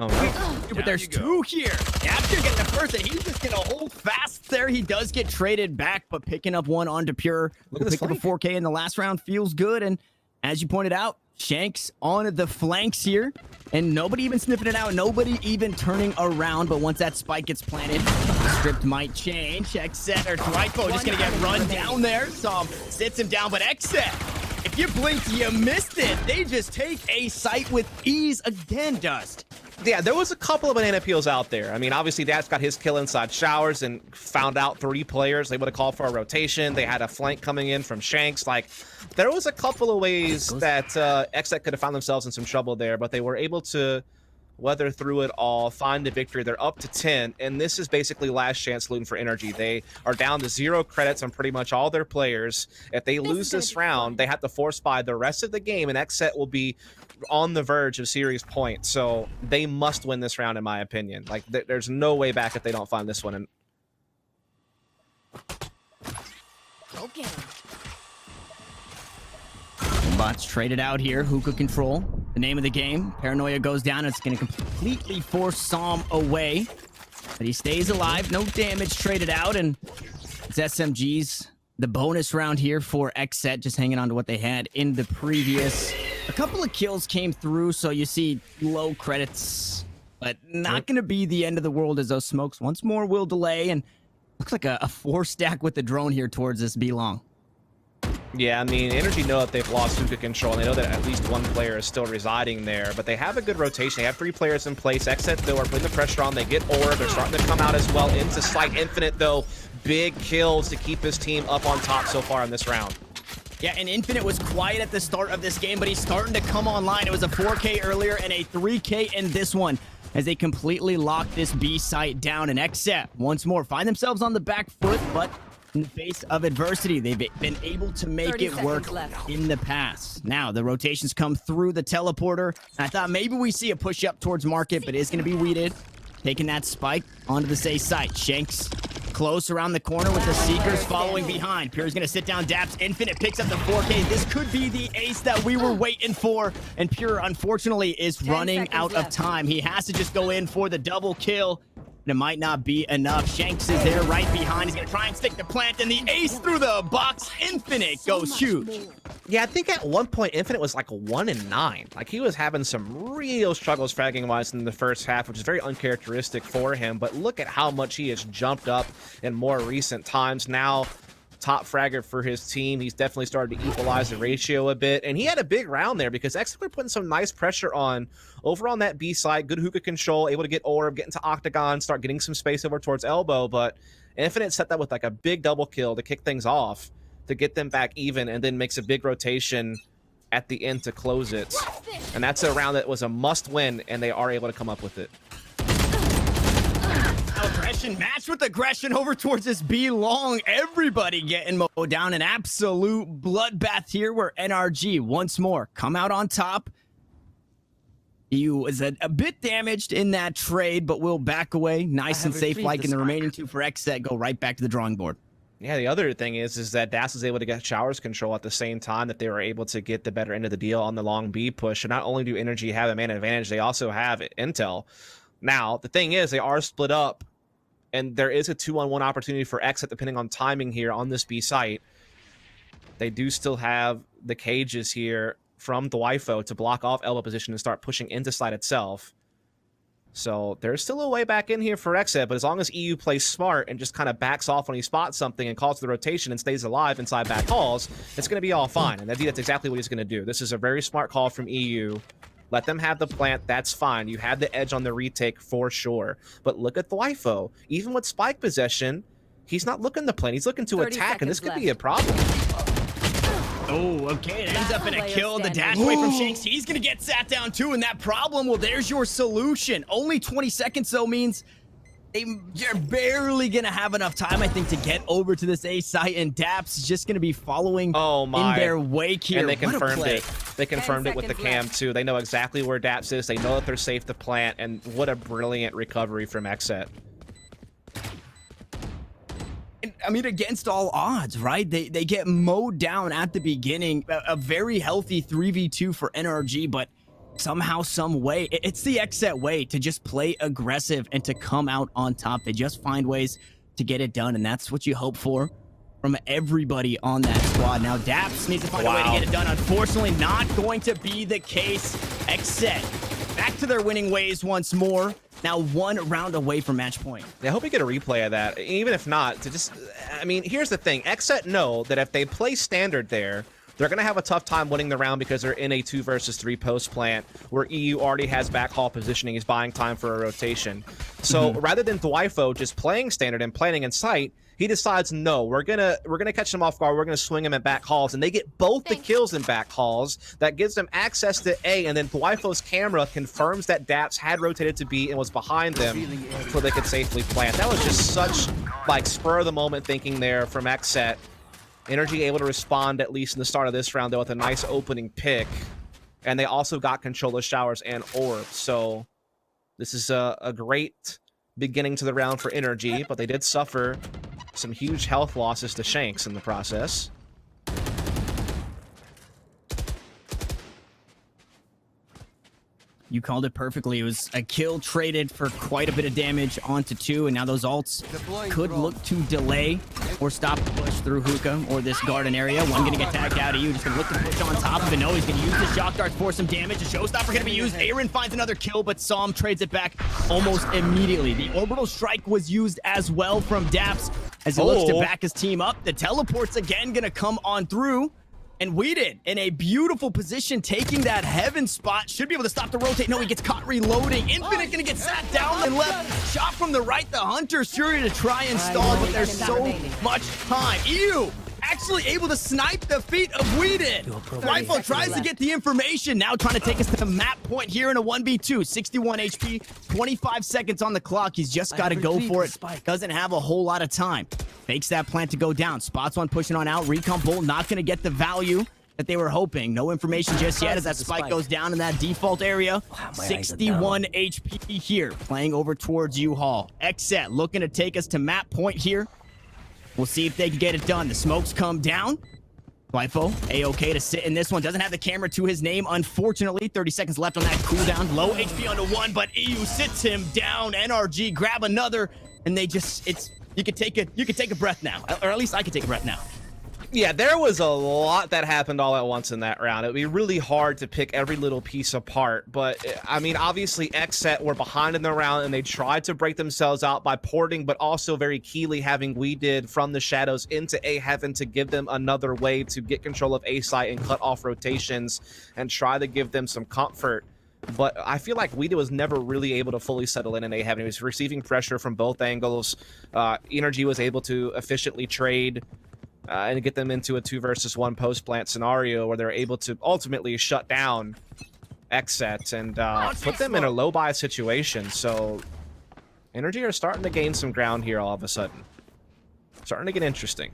Oh, no. But there's 2 here. After getting the first, and he's just gonna hold fast there. He does get traded back, but picking up one onto Pure. Look at this pick up a 4K in the last round feels good. And as you pointed out, Shanks on the flanks here, and nobody even sniffing it out. Nobody even turning around. But once that spike gets planted, the script might change. XSET or Dwipo just gonna get run down there. Psalm sits him down, but XSET, if you blinked, you missed it. They just take a site with ease again, Dust. Yeah, there was a couple of banana peels out there. I mean, obviously, Dad's got his kill inside showers and found out 3 players. They would have called for a rotation. They had a flank coming in from Shanks. Like, there was a couple of ways that XSET could have found themselves in some trouble there, but they were able to weather through it all, find the victory. They're up to 10, and this is basically last chance looting for Energy. They are down to 0 credits on pretty much all their players. If they lose this round, they have to force buy the rest of the game, and XSET will be on the verge of series points. So they must win this round, in my opinion. Like, there's no way back if they don't find this one. And Okay. Bots traded out here. Hookah control, the name of the game. Paranoia goes down. It's going to completely force Psalm away, but he stays alive. No damage traded out, and it's SMGs. The bonus round here for XSET, just hanging on to what they had in the previous. A couple of kills came through, so you see low credits, but not going to be the end of the world, as those smokes once more will delay, and looks like a 4 stack with the drone here towards this B-Long. yeah, I mean, Energy know that they've lost Hookah control, and they know that at least 1 player is still residing there, but they have a good rotation. They have 3 players in place. XSET, though, are putting the pressure on. They get Orb. They're starting to come out as well into Slight Infinite, though. Big kills to keep his team up on top so far in this round. Yeah, and Infinite was quiet at the start of this game, but he's starting to come online. It was a 4K earlier and a 3K in this one, as they completely lock this B site down. And XSET once more find themselves on the back foot, but in the face of adversity, they've been able to make it work in the past. Now the rotations come through the teleporter. I thought maybe we see a push up towards market, but it's going to be weeded. Taking that spike onto the safe site. Shanks close around the corner with the Seekers following behind. Pure's going to sit down. Daps Infinite picks up the 4K. This could be the ace that we were waiting for. And Pure, unfortunately, is running out of time. He has to just go in for the double kill. And it might not be enough. Shanks is there right behind. He's going to try and stick the plant. And the ace through the box. Infinite goes huge. Yeah, I think at one point Infinite was like 1-9. Like, he was having some real struggles fragging wise in the first half, which is very uncharacteristic for him. But look at how much he has jumped up in more recent times. Now top fragger for his team. He's definitely started to equalize the ratio a bit, and he had a big round there because XSET were putting some nice pressure on over on that B side. Good hookah control, able to get orb, get into octagon, start getting some space over towards elbow, but Infinite set that with like a big double kill to kick things off to get them back even, and then makes a big rotation at the end to close it. And that's a round that was a must win, and they are able to come up with it. Aggression matched with aggression over towards this B long. Everybody getting mowed down. An absolute bloodbath here where NRG once more come out on top. EU was a bit damaged in that trade, but will back away nice and safe like in the remaining two for XSET. Go right back to the drawing board. Yeah, the other thing is that DAS was able to get Showers control at the same time that they were able to get the better end of the deal on the long B push. And not only do Energy have a man advantage, they also have intel. Now, the thing is, they are split up, and there is a 2-on-1 opportunity for XSET depending on timing here on this B site. They do still have the cages here from the Wifo to block off elbow position and start pushing into side itself. So there's still a way back in here for XSET, but as long as EU plays smart and just kind of backs off when he spots something and calls the rotation and stays alive inside back halls, it's going to be all fine. And that's exactly what he's going to do. This is a very smart call from EU. Let them have the plant. That's fine. You had the edge on the retake for sure. But look at the Wifo. Even with spike possession, he's not looking to plant. He's looking to attack, and this could be a problem. Oh, okay. It ends up in a kill. The dash away from Shanks. He's going to get sat down too. And that problem, well, there's your solution. Only 20 seconds, though, means you're barely going to have enough time, I think, to get over to this A site. And Daps is just going to be following in their wake here. And they confirmed it. They confirmed it with the cam, too. They know exactly where Daps is. They know that they're safe to plant. And what a brilliant recovery from XSET. I mean, against all odds, right? They get mowed down at the beginning. A very healthy 3v2 for NRG, but somehow, some way, it's the XSET way to just play aggressive and to come out on top. They just find ways to get it done, and that's what you hope for from everybody on that squad. Now, Daps needs to find a way to get it done. Unfortunately, not going to be the case. XSET back to their winning ways once more. Now 1 round away from match point. I hope we get a replay of that. Even if not, to just, I mean, here's the thing. XSET know that if they play standard there, they're going to have a tough time winning the round because they're in a 2 versus 3 post plant where EU already has backhaul positioning. He's buying time for a rotation. So rather than Dwifo just playing standard and planning in sight, he decides, no, we're gonna catch them off guard. We're gonna swing them in back halls, and they get both the kills in back halls. That gives them access to A, and then Dwifo's camera confirms that Daps had rotated to B and was behind them, so they could safely plant. That was just such like spur of the moment thinking there from XSET. Energy able to respond at least in the start of this round though with a nice opening pick, and they also got control of Showers and Orb. So this is a great beginning to the round for Energy, but they did suffer some huge health losses to Shanks in the process. You called it perfectly. It was a kill traded for quite a bit of damage onto 2, and now those ults could look to delay or stop the push through Hookah or this garden area. One gonna get tagged out of you, just gonna look to push on top of it. No, he's gonna use the shock darts for some damage. The showstopper gonna be used. Aaron finds another kill, but Psalm trades it back almost immediately. The orbital strike was used as well from Daps as he looks to back his team up. The teleport's again gonna come on through. And Weeded in a beautiful position, taking that heaven spot. Should be able to stop the rotate. No, he gets caught reloading. Infinite gonna get sat down and left. Shot from the right. The Hunter's sure to try and stall, but there's so much time. Ew! Actually able to snipe the feet of Weeded. Rifle tries to get the information. Now trying to take us to the map point here in a 1v2. 61 HP, 25 seconds on the clock. He's just got to go for it. Doesn't have a whole lot of time. Fakes that plant to go down. Spots one pushing on out. Recon Bull not going to get the value that they were hoping. No information just yet as that spike goes down in that default area. 61 HP here. Playing over towards U-Haul. XSET looking to take us to map point here. We'll see if they can get it done. The smokes come down. Wifo, A-okay to sit in this one. Doesn't have the camera to his name, unfortunately. 30 seconds left on that cooldown. Low HP onto 1, but EU sits him down. NRG grab another, and they just, you could take a breath now. Or at least I could take a breath now. Yeah, there was a lot that happened all at once in that round. It would be really hard to pick every little piece apart, but I mean, obviously XSET were behind in the round and they tried to break themselves out by porting, but also very keyly having we did from the shadows into A Heaven to give them another way to get control of A site and cut off rotations and try to give them some comfort. But I feel like Weeda was never really able to fully settle in A Heaven. He was receiving pressure from both angles. NRG was able to efficiently trade and get them into a 2 versus 1 post-plant scenario where they're able to ultimately shut down XSET and put them in a low-buy situation. So NRG are starting to gain some ground here all of a sudden. Starting to get interesting.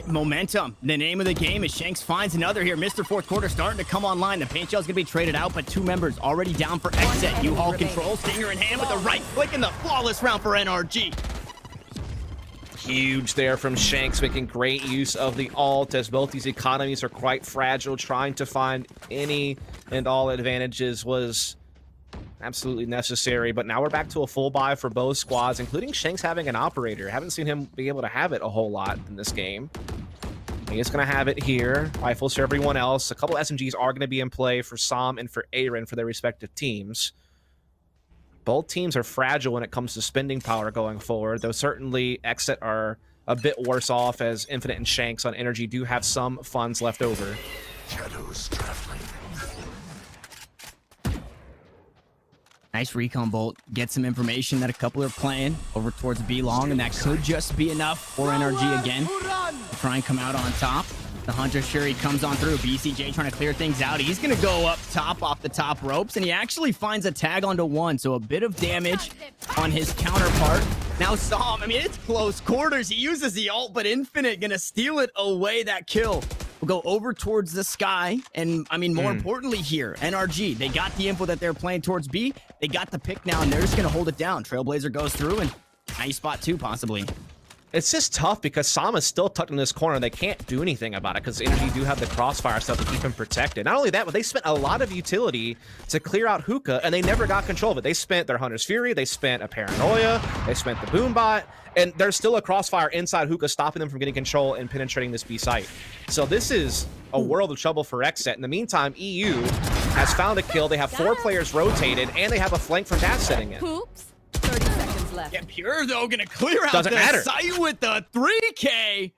Momentum. The name of the game is Shanks finds another here. Mr. Fourth Quarter starting to come online. The paint shell's going to be traded out, but 2 members already down for XSET. U-Haul control, Stinger in hand with the right click and the flawless round for NRG. Huge there from Shanks, making great use of the ult as both these economies are quite fragile. Trying to find any and all advantages was absolutely necessary, but now we're back to a full buy for both squads, including Shanks having an operator. Haven't seen him be able to have it a whole lot in this game. He is going to have it here. Rifles for everyone else. A couple SMGs are going to be in play for Sam and for Aaron for their respective teams. Both teams are fragile when it comes to spending power going forward, though certainly XSET are a bit worse off as Infinite and Shanks on NRG do have some funds left over. Shadows traveling. Nice recon bolt. Get some information that a couple are playing over towards B long, and that could just be enough for NRG again to try and come out on top. The Hunter Shuri comes on through. BCJ trying to clear things out. He's going to go up top off the top ropes, and he actually finds a tag onto 1, so a bit of damage on his counterpart. Now Sam, I mean, it's close quarters. He uses the ult, but Infinite going to steal it away. That kill will go over towards the sky, and I mean, more importantly here, NRG, they got the info that they're playing towards B. They got the pick now, and they're just going to hold it down. Trailblazer goes through, and nice spot 2 possibly. It's just tough because Sam is still tucked in this corner. They can't do anything about it because NRG do have the crossfire stuff to keep him protected. Not only that, but they spent a lot of utility to clear out Hookah, and they never got control of it. They spent their Hunter's Fury, they spent a Paranoia, they spent the Boombot, and there's still a crossfire inside Hookah stopping them from getting control and penetrating this B site. So this is a world of trouble for XSET. In the meantime, EU has found a kill. They have 4 players rotated, and they have a flank from Dash setting in. Oops. 30 seconds left. Yeah, Pure, though, gonna clear out Doesn't the matter. site with the 3K.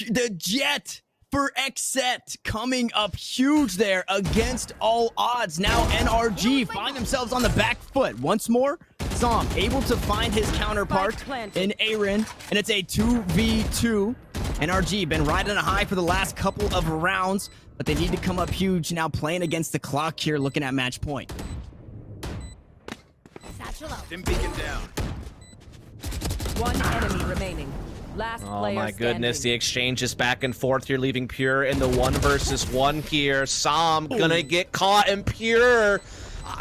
The Jet for XSET coming up huge there against all odds. Now NRG find themselves on the back foot. Once more, Sam able to find his counterpart in Aaron, and it's a 2v2. NRG been riding a high for the last couple of rounds, but they need to come up huge now, playing against the clock here, looking at match point. Dim beacon down. 1 enemy remaining. Last Oh player my goodness, the standing. exchange is back and forth here, leaving Pure in the 1 versus 1 here. Sam gonna get caught, and Pure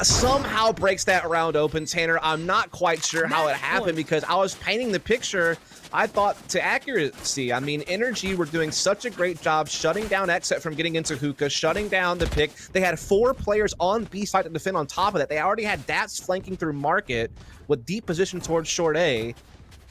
somehow breaks that round open. Tanner, I'm not quite sure how it happened because I was painting the picture, I thought, to accuracy. I mean, NRG were doing such a great job shutting down XSET from getting into Hookah, shutting down the pick. They had 4 players on B side to defend on top of that. They already had Dats flanking through Market with deep position towards short A.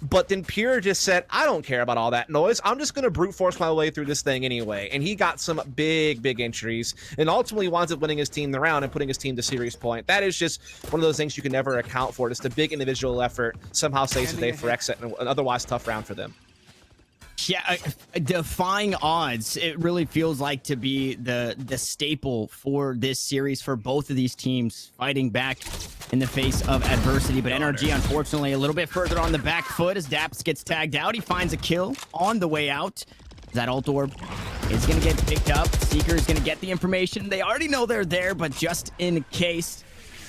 But then Pure just said, I don't care about all that noise. I'm just going to brute force my way through this thing anyway. And he got some big injuries and ultimately winds up winning his team the round and putting his team to series point. That is just one of those things you can never account for. Just a big individual effort somehow saves the day for XSET and an otherwise tough round for them. Yeah, defying odds. It really feels like to be the staple for this series for both of these teams, fighting back in the face of adversity. But NRG, unfortunately, a little bit further on the back foot as Daps gets tagged out. He finds a kill on the way out. That ult orb is going to get picked up. Seeker is going to get the information. They already know they're there, but just in case,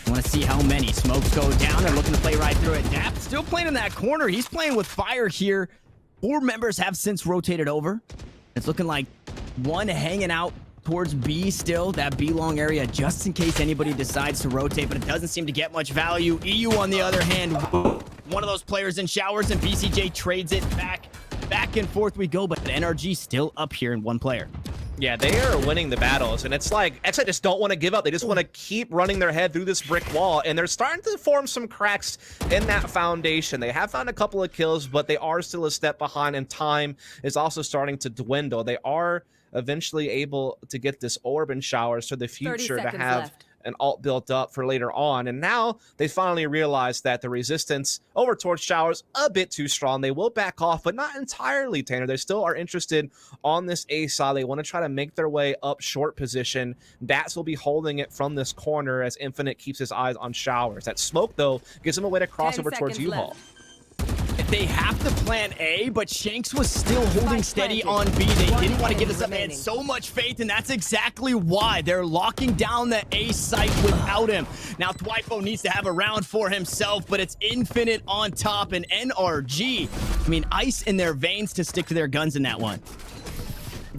I want to see how many smokes go down. They're looking to play right through it. Daps still playing in that corner. He's playing with fire here. 4 members have since rotated over. It's looking like 1 hanging out towards B still, that B long area, just in case anybody decides to rotate, but it doesn't seem to get much value. EU, on the other hand, one of those players in showers, and BCJ trades it back and forth we go, but NRG still up here in 1 player. Yeah, they are winning the battles, and it's like XSET just don't want to give up. They just want to keep running their head through this brick wall, and they're starting to form some cracks in that foundation. They have found a couple of kills, but they are still a step behind, and time is also starting to dwindle. They are eventually able to get this orb and showers for the future to have left. an ult built up for later on, and now they finally realize that the resistance over towards showers a bit too strong. They will back off, but not entirely, Tanner. They still are interested on this A side. They want to try to make their way up short position. Dats will be holding it from this corner as Infinite keeps his eyes on showers. That smoke, though, gives him a way to cross over towards U-Haul. They have to plan A, but Shanks was still holding steady on B. They didn't want to give this up. They had so much faith, and that's exactly why they're locking down the A site without him. Now, Dwifo needs to have a round for himself, but it's Infinite on top, and NRG, I mean, ice in their veins to stick to their guns in that one.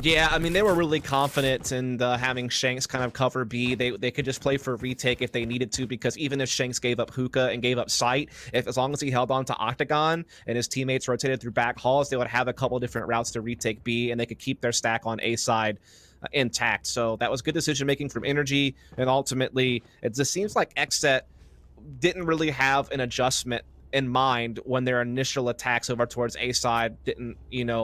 Yeah, I mean, they were really confident in having Shanks kind of cover B. They could just play for retake if they needed to, because even if Shanks gave up hookah and gave up sight, as long as he held on to Octagon and his teammates rotated through back halls, they would have a couple different routes to retake B, and they could keep their stack on A side intact. So that was good decision making from Energy, and ultimately, it just seems like XSET didn't really have an adjustment in mind when their initial attacks over towards A side didn't,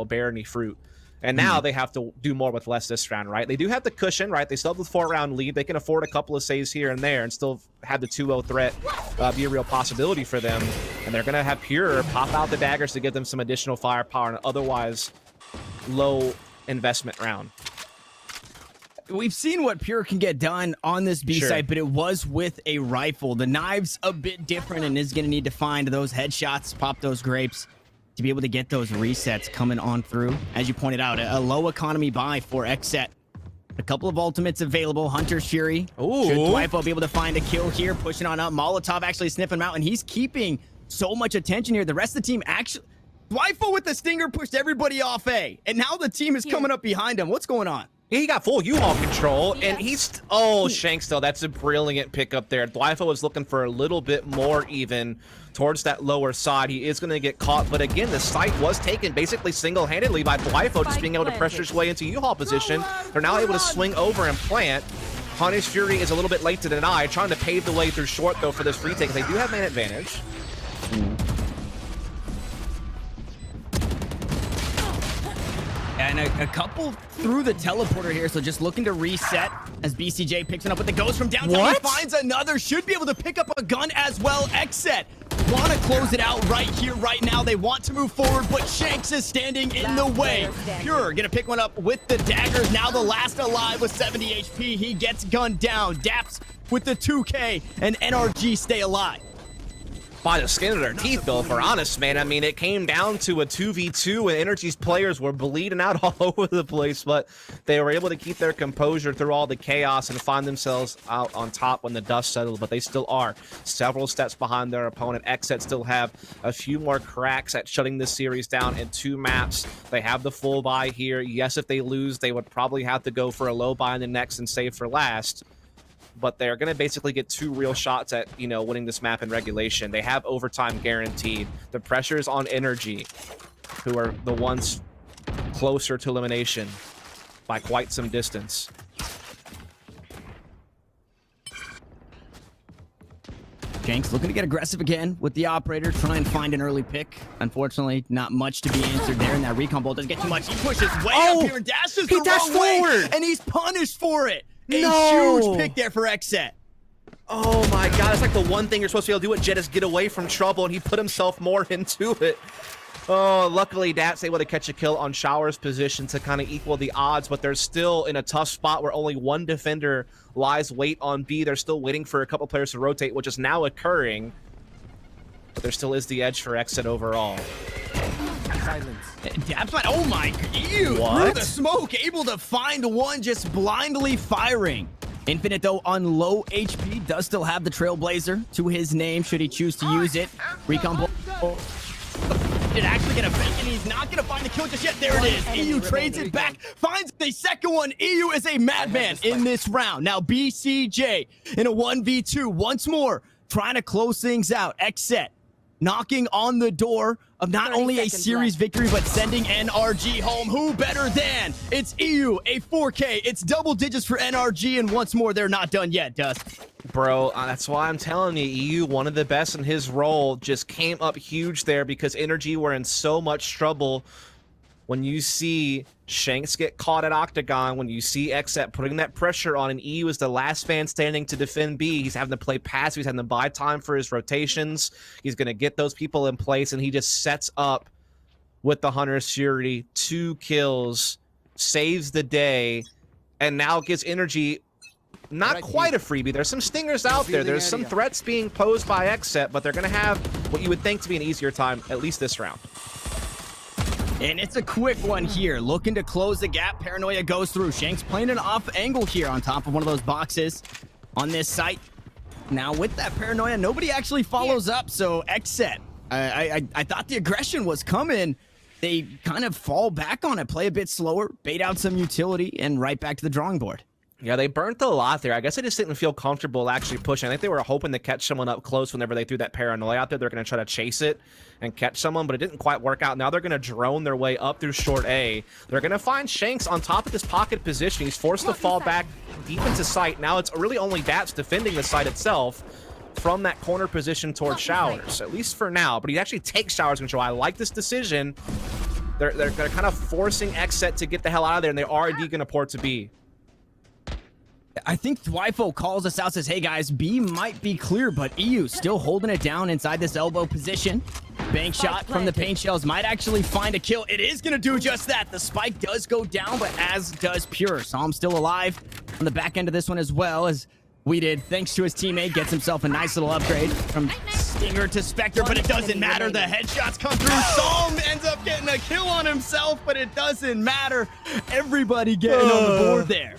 bear any fruit. And now they have to do more with less this round, right? They do have the cushion, right? They still have the 4-round lead. They can afford a couple of saves here and there and still have the 2-0 threat be a real possibility for them. And they're going to have Pure pop out the daggers to give them some additional firepower in an otherwise low investment round. We've seen what Pure can get done on this B site, but it was with a rifle. The knive's a bit different and is going to need to find those headshots, pop those grapes, to be able to get those resets coming on through. As you pointed out, a low economy buy for XSET. A couple of ultimates available. Hunter's Fury. Ooh. Should Dwifo be able to find a kill here? Pushing on up. Molotov actually sniffing him out, and he's keeping so much attention here. The rest of the team actually... Dwifo with the stinger pushed everybody off A, and now the team is coming up behind him. What's going on? He got full U-Haul control, and he's... Oh, Shanks, though. That's a brilliant pickup there. Dwifo was looking for a little bit more even towards that lower side. He is going to get caught, but again, the site was taken basically single-handedly by Dwifo, just being able to pressure his way into U-Haul position. They're now able to swing over and plant. Hunter's Fury is a little bit late to deny, trying to pave the way through short, though, for this retake. They do have man advantage. And a couple through the teleporter here, so just looking to reset as BCJ picks it up with the ghost from downtown. He finds another, should be able to pick up a gun as well. XSET want to close it out right here, right now. They want to move forward, but Shanks is standing in the way. Pure gonna pick one up with the daggers. Now the last alive with 70 HP. He gets gunned down. Daps with the 2K, and NRG stay alive. By the skin of their teeth, though, if we're honest, man. I mean, it came down to a 2v2, and Energy's players were bleeding out all over the place, but they were able to keep their composure through all the chaos and find themselves out on top when the dust settled, but they still are several steps behind their opponent. XSET still have a few more cracks at shutting this series down in 2 maps. They have the full buy here. Yes, if they lose, they would probably have to go for a low buy in the next and save for last. But they're going to basically get 2 real shots at, winning this map in regulation. They have overtime guaranteed. The pressure's on Energy, who are the ones closer to elimination by quite some distance. Shanks looking to get aggressive again with the operator, try and find an early pick. Unfortunately, not much to be answered there, and that recon bolt doesn't get too much. He pushes way up here and dashes the wrong way, and he's punished for it. A huge pick there for XSET. Oh my god, it's like the one thing you're supposed to be able to do at Jet is get away from trouble, and he put himself more into it. Oh, luckily Dat's able to catch a kill on Shower's position to kind of equal the odds, but they're still in a tough spot where only one defender lies wait on B. They're still waiting for a couple players to rotate, which is now occurring. But there still is the edge for XSET overall. Dab's like, oh my, ew, through the smoke, able to find one, just blindly firing. Infinite, though, on low HP, does still have the Trailblazer to his name, should he choose to use it. Recon bolt. It's actually gonna fake, and he's not gonna find the kill just yet. There it is. EU trades it back, finds the second one. EU is a madman in this round. Now BCJ in a 1v2 once more, trying to close things out. XSET knocking on the door of not only a series victory, but sending NRG home. Who better than? It's EU, a 4K. It's double digits for NRG, and once more, they're not done yet, Dust. Bro, that's why I'm telling you, EU, one of the best in his role, just came up huge there because NRG were in so much trouble. When you see Shanks get caught at Octagon, when you see XSET putting that pressure on, and EU is the last man standing to defend B, he's having to play passive, he's having to buy time for his rotations, he's going to get those people in place, and he just sets up with the Hunter's Fury, 2 kills, saves the day, and now gives NRG not quite a freebie. There's some stingers out there. There's some threats being posed by XSET, but they're going to have what you would think to be an easier time, at least this round. And it's a quick one here. Looking to close the gap. Paranoia goes through. Shanks playing an off angle here on top of one of those boxes on this site. Now with that Paranoia, nobody actually follows up. So XSET, I thought the aggression was coming. They kind of fall back on it, play a bit slower, bait out some utility, and right back to the drawing board. Yeah, they burnt a lot there. I guess they just didn't feel comfortable actually pushing. I think they were hoping to catch someone up close whenever they threw that Paranoia out there. They're going to try to chase it and catch someone, but it didn't quite work out. Now they're going to drone their way up through short A. They're going to find Shanks on top of this pocket position. He's forced to fall back deep into sight. Now it's really only Daps defending the site itself from that corner position towards Showers, at least for now. But he actually takes Showers control. I like this decision. They're kind of forcing XSET to get the hell out of there, and they are indeed going to port to B. I think Thwyfo calls us out, says, hey guys, B might be clear, but EU still holding it down inside this elbow position. Bank shot from the paint shells might actually find a kill. It is going to do just that. The spike does go down, but as does Pure. Saw him still alive on the back end of this one as well, as we did, thanks to his teammate, gets himself a nice little upgrade from Stinger to Spectre, but it doesn't matter. The headshots come through. Psalm ends up getting a kill on himself, but it doesn't matter. Everybody getting on the board there.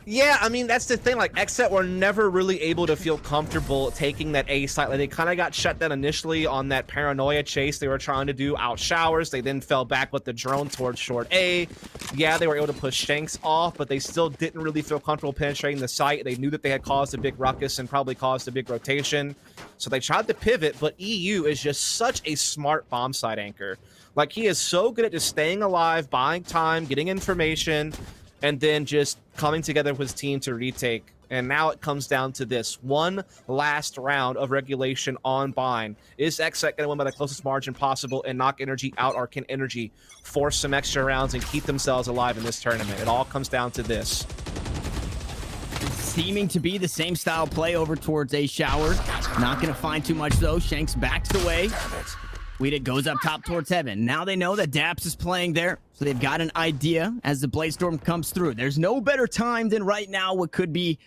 Yeah, I mean, that's the thing. Like, XSET were never really able to feel comfortable taking that A site. Like, they kind of got shut down initially on that Paranoia chase they were trying to do out Showers. They then fell back with the drone towards short A. Yeah, they were able to push Shanks off, but they still didn't really feel comfortable penetrating the site. They knew that they had caused a big ruckus and probably caused a big rotation. So they tried to pivot, but EU is just such a smart bomb site anchor. Like, he is so good at just staying alive, buying time, getting information, and then just coming together with his team to retake. And now it comes down to this one last round of regulation on Bind. Is XSET going to win by the closest margin possible and knock NRG out, or can NRG force some extra rounds and keep themselves alive in this tournament? It all comes down to this. Seeming to be the same style play over towards A Shower. Not going to find too much though. Shanks backs away. Weedit goes up top towards Heaven. Now they know that Daps is playing there, so they've got an idea as the Bladestorm comes through. There's no better time than right now what could be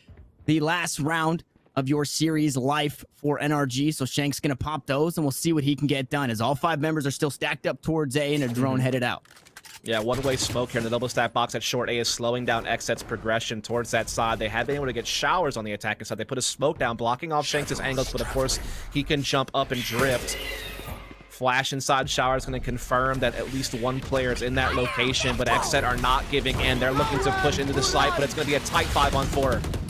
the last round of your series life for NRG. So Shank's going to pop those, and we'll see what he can get done as all 5 members are still stacked up towards A and a drone headed out. Yeah, one-way smoke here in the double stack box at short A is slowing down XSET's progression towards that side. They had been able to get Showers on the attacking side. They put a smoke down, blocking off Shanks' angles, but of course he can jump up and drift. Flash inside Shower is going to confirm that at least one player is in that location, but XSET are not giving in. They're looking to push into the site, but it's going to be a tight 5-on-4.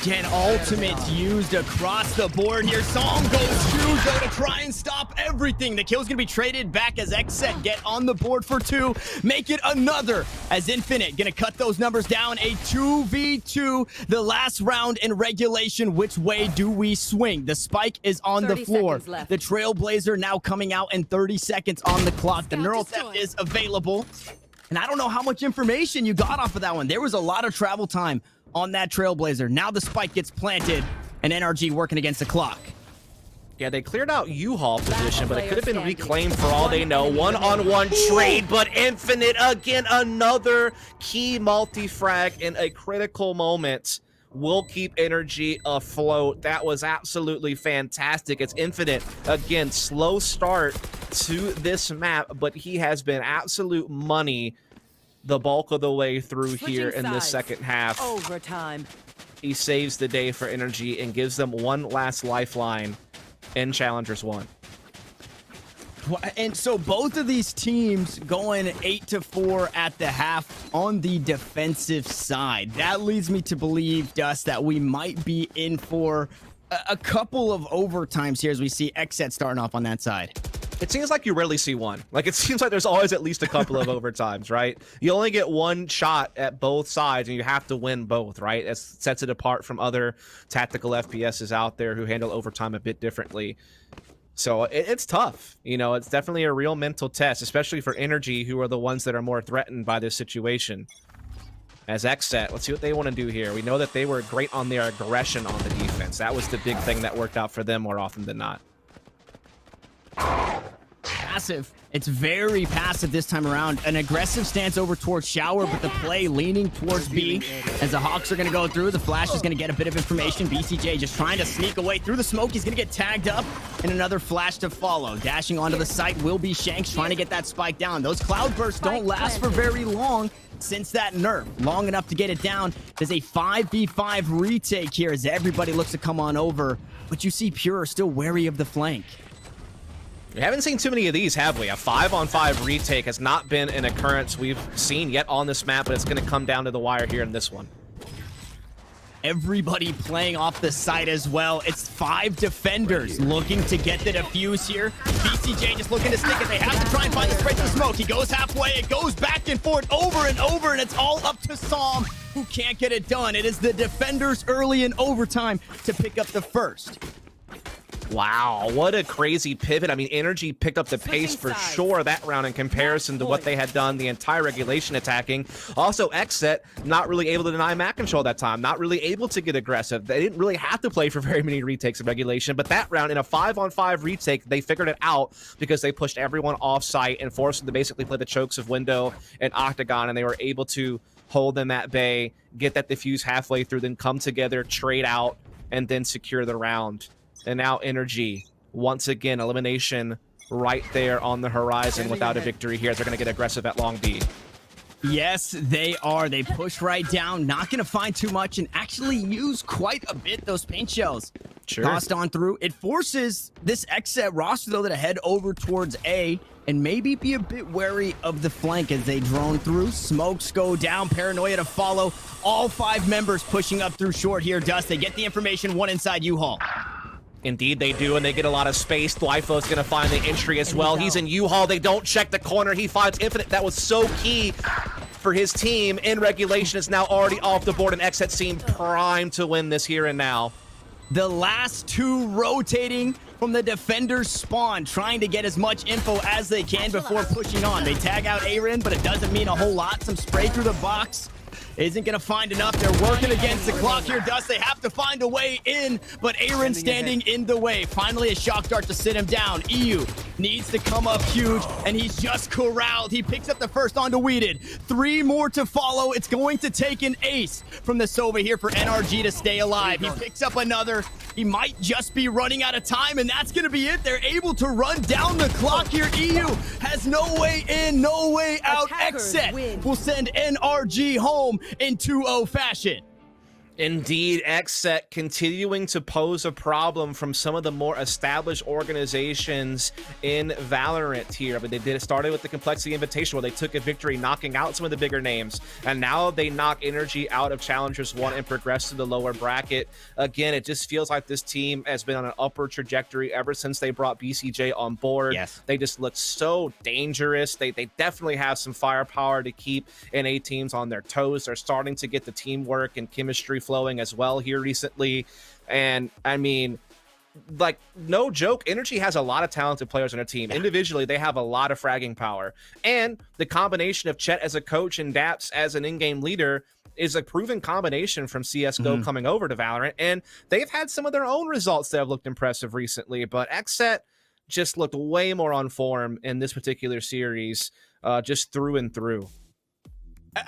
Again, ultimates used across the board here. Song goes through, though, to try and stop everything. The kill's going to be traded back as XSET get on the board for 2. Make it another as Infinite going to cut those numbers down. A 2v2, the last round in regulation. Which way do we swing? The spike is on the floor. The Trailblazer now coming out in 30 seconds on the clock. The Neural Theft is available. And I don't know how much information you got off of that one. There was a lot of travel time on that Trailblazer. Now the spike gets planted, and NRG working against the clock. Yeah, they cleared out U-Haul position, but it could have been reclaimed for all they know. One-on-one trade, but Infinite again, another key multi-frag in a critical moment will keep NRG afloat. That was absolutely fantastic. It's Infinite. Again, slow start to this map, but he has been absolute money the bulk of the way through here in the second half. Overtime. He saves the day for NRG and gives them one last lifeline in Challengers 1. And so both of these teams going 8-4 at the half on the defensive side. That leads me to believe, Dust, that we might be in for a couple of overtimes here as we see XSET starting off on that side. It seems like you rarely see one. Like, it seems like there's always at least a couple of overtimes, right? You only get one shot at both sides, and you have to win both, right? It sets it apart from other tactical FPSs out there who handle overtime a bit differently. So it's tough. You know, it's definitely a real mental test, especially for NRG, who are the ones that are more threatened by this situation. As XSET, let's see what they want to do here. We know that they were great on their aggression on the defense. That was the big thing that worked out for them more often than not. Passive. It's very passive this time around. An aggressive stance over towards Shower, but the play leaning towards B as the Hawks are going to go through. The Flash is going to get a bit of information. BCJ just trying to sneak away through the smoke. He's going to get tagged up, and another Flash to follow. Dashing onto the site will be Shanks trying to get that spike down. Those cloud bursts don't last for very long since that nerf. Long enough to get it down. There's a 5v5 retake here as everybody looks to come on over, but you see Pure still wary of the flank. We haven't seen too many of these, have we? A 5-on-5 retake has not been an occurrence we've seen yet on this map, but it's going to come down to the wire here in this one. Everybody playing off the site as well. It's 5 defenders looking to get the defuse here. BCJ just looking to stick it. They have to try and find the spray through smoke. He goes halfway. It goes back and forth over and over, and it's all up to Psalm, who can't get it done. It is the defenders early in overtime to pick up the first. Wow, what a crazy pivot. I mean, NRG picked up the pace for sure that round in comparison to what they had done the entire regulation attacking. Also, XSET not really able to deny map control that time, not really able to get aggressive. They didn't really have to play for very many retakes of regulation, but that round in a 5-on-5 retake, they figured it out because they pushed everyone off site and forced them to basically play the chokes of Window and Octagon, and they were able to hold them at bay, get that defuse halfway through, then come together, trade out, and then secure the round. And now NRG, once again, elimination right there on the horizon without a victory here. They're going to get aggressive at Long B. Yes, they are. They push right down, not going to find too much, and actually use quite a bit those paint shells. Sure. Tossed on through. It forces this XSET roster, though, to head over towards A and maybe be a bit wary of the flank as they drone through. Smokes go down. Paranoia to follow. All 5 members pushing up through short here. Dust. They get the information. One inside U-Haul. Indeed they do, and they get a lot of space. Dwyfo's going to find the entry as well. He's in U-Haul. They don't check the corner. He finds Infinite. That was so key for his team. In regulation is now already off the board, and XSET seem primed to win this here and now. The last 2 rotating from the defender's spawn, trying to get as much info as they can before pushing on. They tag out Aaron, but it doesn't mean a whole lot. Some spray through the box isn't going to find enough. They're working against the clock here, Dust. They have to find a way in, but Aaron standing in the way. Finally, a shock dart to sit him down. EU needs to come up huge, and he's just corralled. He picks up the first onto Weeded. 3 more to follow. It's going to take an ace from the Sova here for NRG to stay alive. He picks up another. He might just be running out of time, and that's going to be it. They're able to run down the clock here. EU has no way in, no way out. XSET will send NRG home in 2-0 fashion. Indeed, XSET continuing to pose a problem from some of the more established organizations in Valorant here. But they started with the Complexity Invitational, where they took a victory knocking out some of the bigger names, and now they knock NRG out of Challengers 1 and progress to the lower bracket. Again, it just feels like this team has been on an upward trajectory ever since they brought BCJ on board. Yes. They just look so dangerous. They definitely have some firepower to keep NA teams on their toes. They're starting to get the teamwork and chemistry flowing as well here recently. And I mean, like, no joke, NRG has a lot of talented players on their team. Individually, they have a lot of fragging power. And the combination of Chet as a coach and Daps as an in-game leader is a proven combination from CSGO coming over to Valorant. And they've had some of their own results that have looked impressive recently. But XSET just looked way more on form in this particular series, just through and through.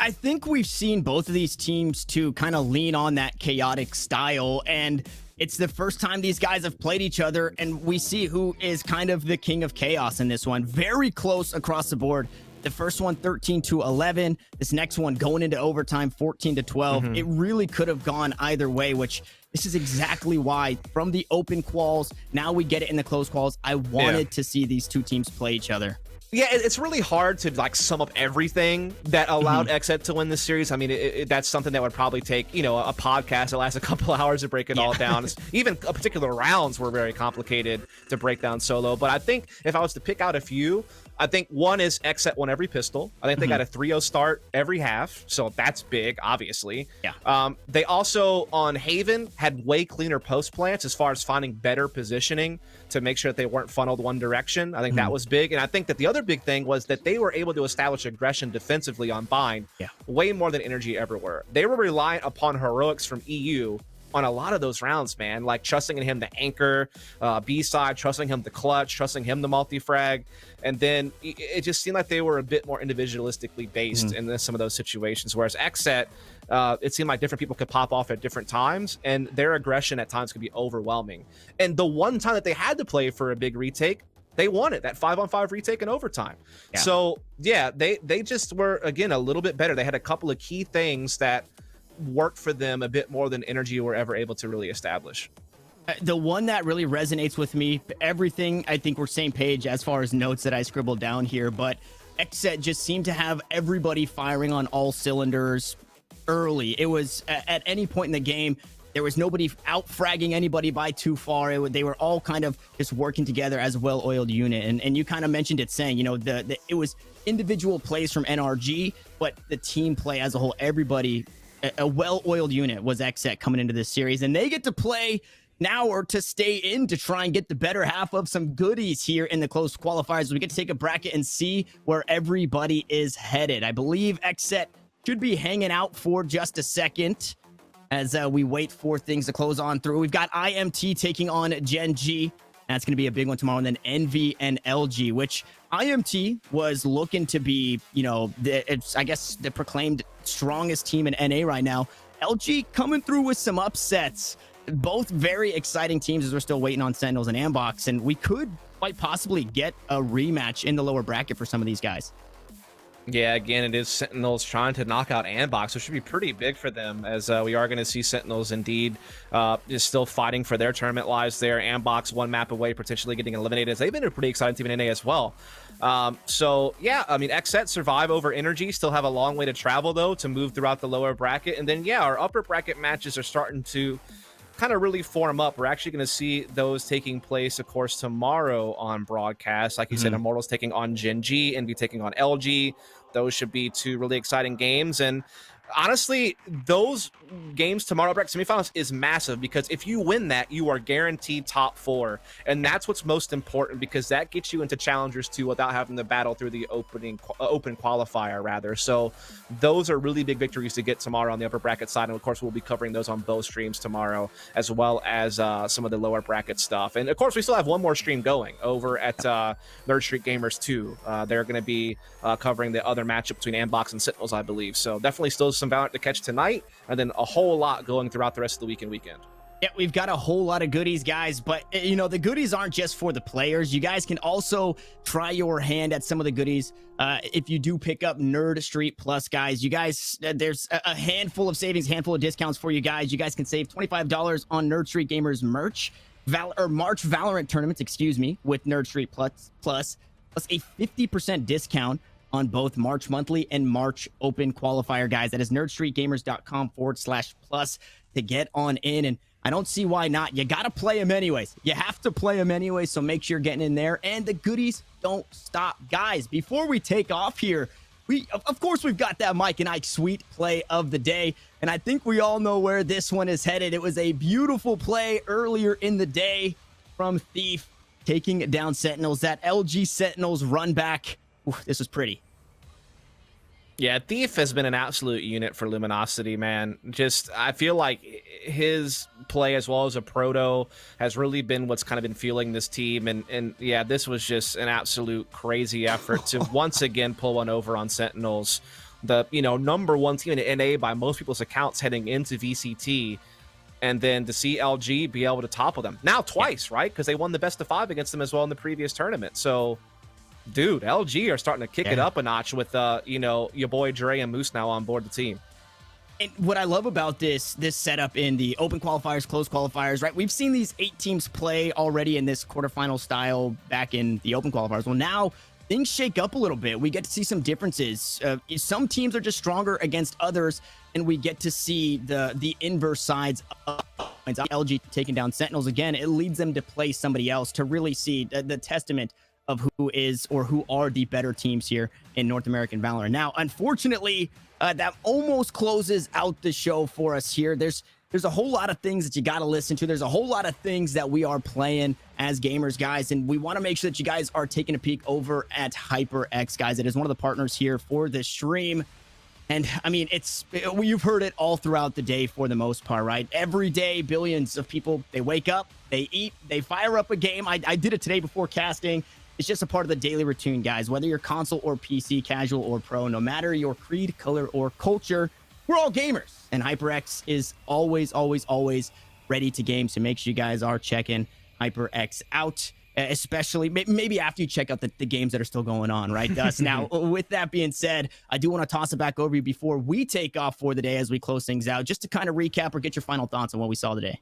I think we've seen both of these teams to kind of lean on that chaotic style, and it's the first time these guys have played each other, and we see who is kind of the king of chaos in this one. Very close across the board. The first one 13-11. This next one going into overtime 14-12. It really could have gone either way, which this is exactly why from the open quals, now we get it in the close quals. I wanted to see these 2 teams play each other. Yeah, it's really hard to like sum up everything that allowed XSET to win this series. I mean, that's something that would probably take, you know, a podcast that lasts a couple of hours to break it all down. Even particular rounds were very complicated to break down solo. But I think if I was to pick out a few, I think one is XSET won every pistol. I think they got a 3-0 start every half, so that's big, obviously. Yeah. They also, on Haven, had way cleaner post plants as far as finding better positioning to make sure that they weren't funneled one direction. I think that was big. And I think that the other big thing was that they were able to establish aggression defensively on Bind way more than Energy ever were. They were reliant upon heroics from EU on a lot of those rounds, man, like trusting in him to anchor, B-side, trusting him to clutch, trusting him to multi-frag. And then it just seemed like they were a bit more individualistically based in some of those situations. Whereas XSET, it seemed like different people could pop off at different times, and their aggression at times could be overwhelming. And the one time that they had to play for a big retake, they won it, that 5-on-5 retake in overtime. Yeah. So, yeah, they just were, again, a little bit better. They had a couple of key things that worked for them a bit more than Energy were ever able to really establish. The one that really resonates with me, everything, I think we're same page as far as notes that I scribbled down here, but XSET just seemed to have everybody firing on all cylinders early. It was at any point in the game, there was nobody out fragging anybody by too far. They were all kind of just working together as a well-oiled unit. And you kind of mentioned it saying, you know, it was individual plays from NRG, but the team play as a whole, everybody, a well-oiled unit was XSET coming into this series, and they get to play now or to stay in to try and get the better half of some goodies here in the close qualifiers. We get to take a bracket and see where everybody is headed. I believe XSET should be hanging out for just a second as we wait for things to close on through. We've got IMT taking on Gen G. That's going to be a big one tomorrow. And then Envy and LG, which IMT was looking to be, you know, I guess the proclaimed strongest team in NA right now. LG coming through with some upsets. Both very exciting teams as we're still waiting on Sentinels and Ambox. And we could quite possibly get a rematch in the lower bracket for some of these guys. Yeah, again, it is Sentinels trying to knock out Ambox, which should be pretty big for them, as we are going to see Sentinels indeed is still fighting for their tournament lives there. Ambox one map away, potentially getting eliminated, as they've been a pretty exciting team in NA as well. So, yeah, I mean, XSET survive over Energy, still have a long way to travel, though, to move throughout the lower bracket. And then, yeah, our upper bracket matches are starting to kind of really form up. We're actually going to see those taking place, of course, tomorrow on broadcast. Like you said, Immortals taking on Gen G, Envy taking on LG. Those should be two really exciting games. And honestly, those games tomorrow, semifinals, is massive, because if you win that, you are guaranteed top 4, and that's what's most important, because that gets you into challengers too without having to battle through the open qualifier rather. So those are really big victories to get tomorrow on the upper bracket side, and of course we'll be covering those on both streams tomorrow, as well as some of the lower bracket stuff. And of course we still have one more stream going over at Nerd Street Gamers 2. They're going to be covering the other matchup between Ambox and Sentinels, I believe. So definitely still some Valorant to catch tonight, and then a whole lot going throughout the rest of the week and weekend. Yeah, we've got a whole lot of goodies, guys, but you know, the goodies aren't just for the players. You guys can also try your hand at some of the goodies. If you do pick up Nerd Street Plus, guys, you guys, there's a handful of savings, handful of discounts for you guys. You guys can save $25 on Nerd Street Gamers merch, March Valorant tournaments, excuse me, with Nerd Street plus a 50% discount on both March monthly and March open qualifier, guys. That is nerdstreetgamers.com/plus to get on in. And I don't see why not. You got to play them anyways. You have to play them anyway, so make sure you're getting in there. And the goodies don't stop. Guys, before we take off here, of course, we've got that Mike and Ike sweet play of the day. And I think we all know where this one is headed. It was a beautiful play earlier in the day from Thief, taking down Sentinels. That LG Sentinels run back. Ooh, this was pretty. Yeah, Thief has been an absolute unit for Luminosity, man. Just, I feel like his play as well as a proto has really been what's kind of been fueling this team. And yeah, this was just an absolute crazy effort to once again pull one over on Sentinels. The, you know, #1 team in NA by most people's accounts heading into VCT. And then to see LG be able to topple them. Now twice, right? Because they won the best of 5 against them as well in the previous tournament. So, dude, LG are starting to kick it up a notch with, you know, your boy Dre and Moose now on board the team. And what I love about this setup in the open qualifiers, closed qualifiers, right? We've seen these 8 teams play already in this quarterfinal style back in the open qualifiers. Well, now things shake up a little bit. We get to see some differences. Some teams are just stronger against others, and we get to see the inverse sides of LG taking down Sentinels again. It leads them to play somebody else to really see the testament of who is or who are the better teams here in North American Valorant. Now, unfortunately, that almost closes out the show for us here. There's a whole lot of things that you got to listen to. There's a whole lot of things that we are playing as gamers, guys, and we want to make sure that you guys are taking a peek over at HyperX, guys. It is one of the partners here for this stream. And I mean, you've heard it all throughout the day for the most part, right? Every day, billions of people, they wake up, they eat, they fire up a game. I did it today before casting. It's just a part of the daily routine, guys. Whether you're console or PC, casual or pro, no matter your creed, color, or culture, we're all gamers. And HyperX is always, always, always ready to game. So make sure you guys are checking HyperX out, especially maybe after you check out the games that are still going on, right, Dust? Now, with that being said, I do want to toss it back over you before we take off for the day as we close things out, just to kind of recap or get your final thoughts on what we saw today.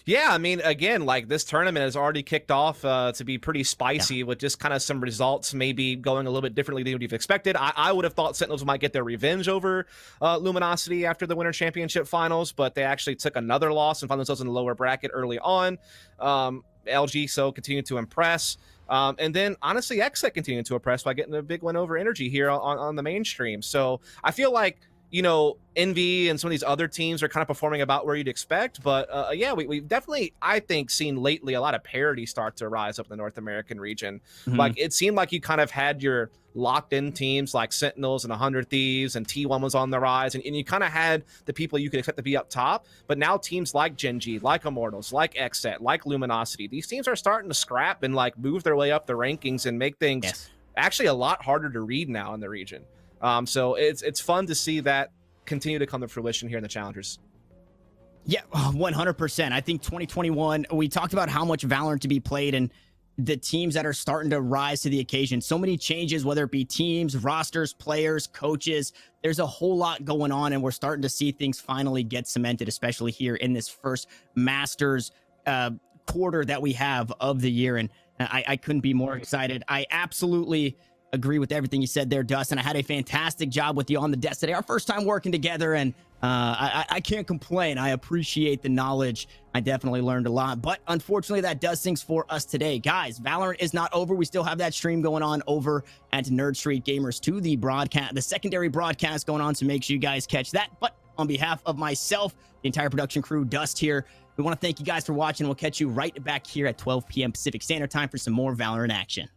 Yeah, I mean, again, like this tournament has already kicked off to be pretty spicy with just kind of some results maybe going a little bit differently than you've expected. I would have thought Sentinels might get their revenge over Luminosity after the Winter Championship Finals, but they actually took another loss and found themselves in the lower bracket early on. LG so continued to impress. And then, honestly, XSET continued to impress by getting a big win over NRG here on the mainstream. So I feel like, you know, Envy and some of these other teams are kind of performing about where you'd expect. But yeah, we've definitely, I think, seen lately a lot of parity start to rise up in the North American region. Like, it seemed like you kind of had your locked-in teams like Sentinels and 100 Thieves, and T1 was on the rise, and you kind of had the people you could expect to be up top. But now teams like Gen.G, like Immortals, like XSET, like Luminosity, these teams are starting to scrap and like move their way up the rankings and make things actually a lot harder to read now in the region. So it's fun to see that continue to come to fruition here in the Challengers. Yeah, 100%. I think 2021, we talked about how much Valorant to be played and the teams that are starting to rise to the occasion. So many changes, whether it be teams, rosters, players, coaches. There's a whole lot going on, and we're starting to see things finally get cemented, especially here in this first Masters quarter that we have of the year. And I couldn't be more excited. I absolutely agree with everything you said there, Dustin. I had a fantastic job with you on the desk today. Our first time working together, and I can't complain. I appreciate the knowledge. I definitely learned a lot, but unfortunately that does things for us today. Guys, Valorant is not over. We still have that stream going on over at Nerd Street Gamers 2, the secondary broadcast going on, so make sure you guys catch that. But on behalf of myself, the entire production crew, Dust here, we want to thank you guys for watching. We'll catch you right back here at 12 p.m. Pacific Standard Time for some more Valorant action.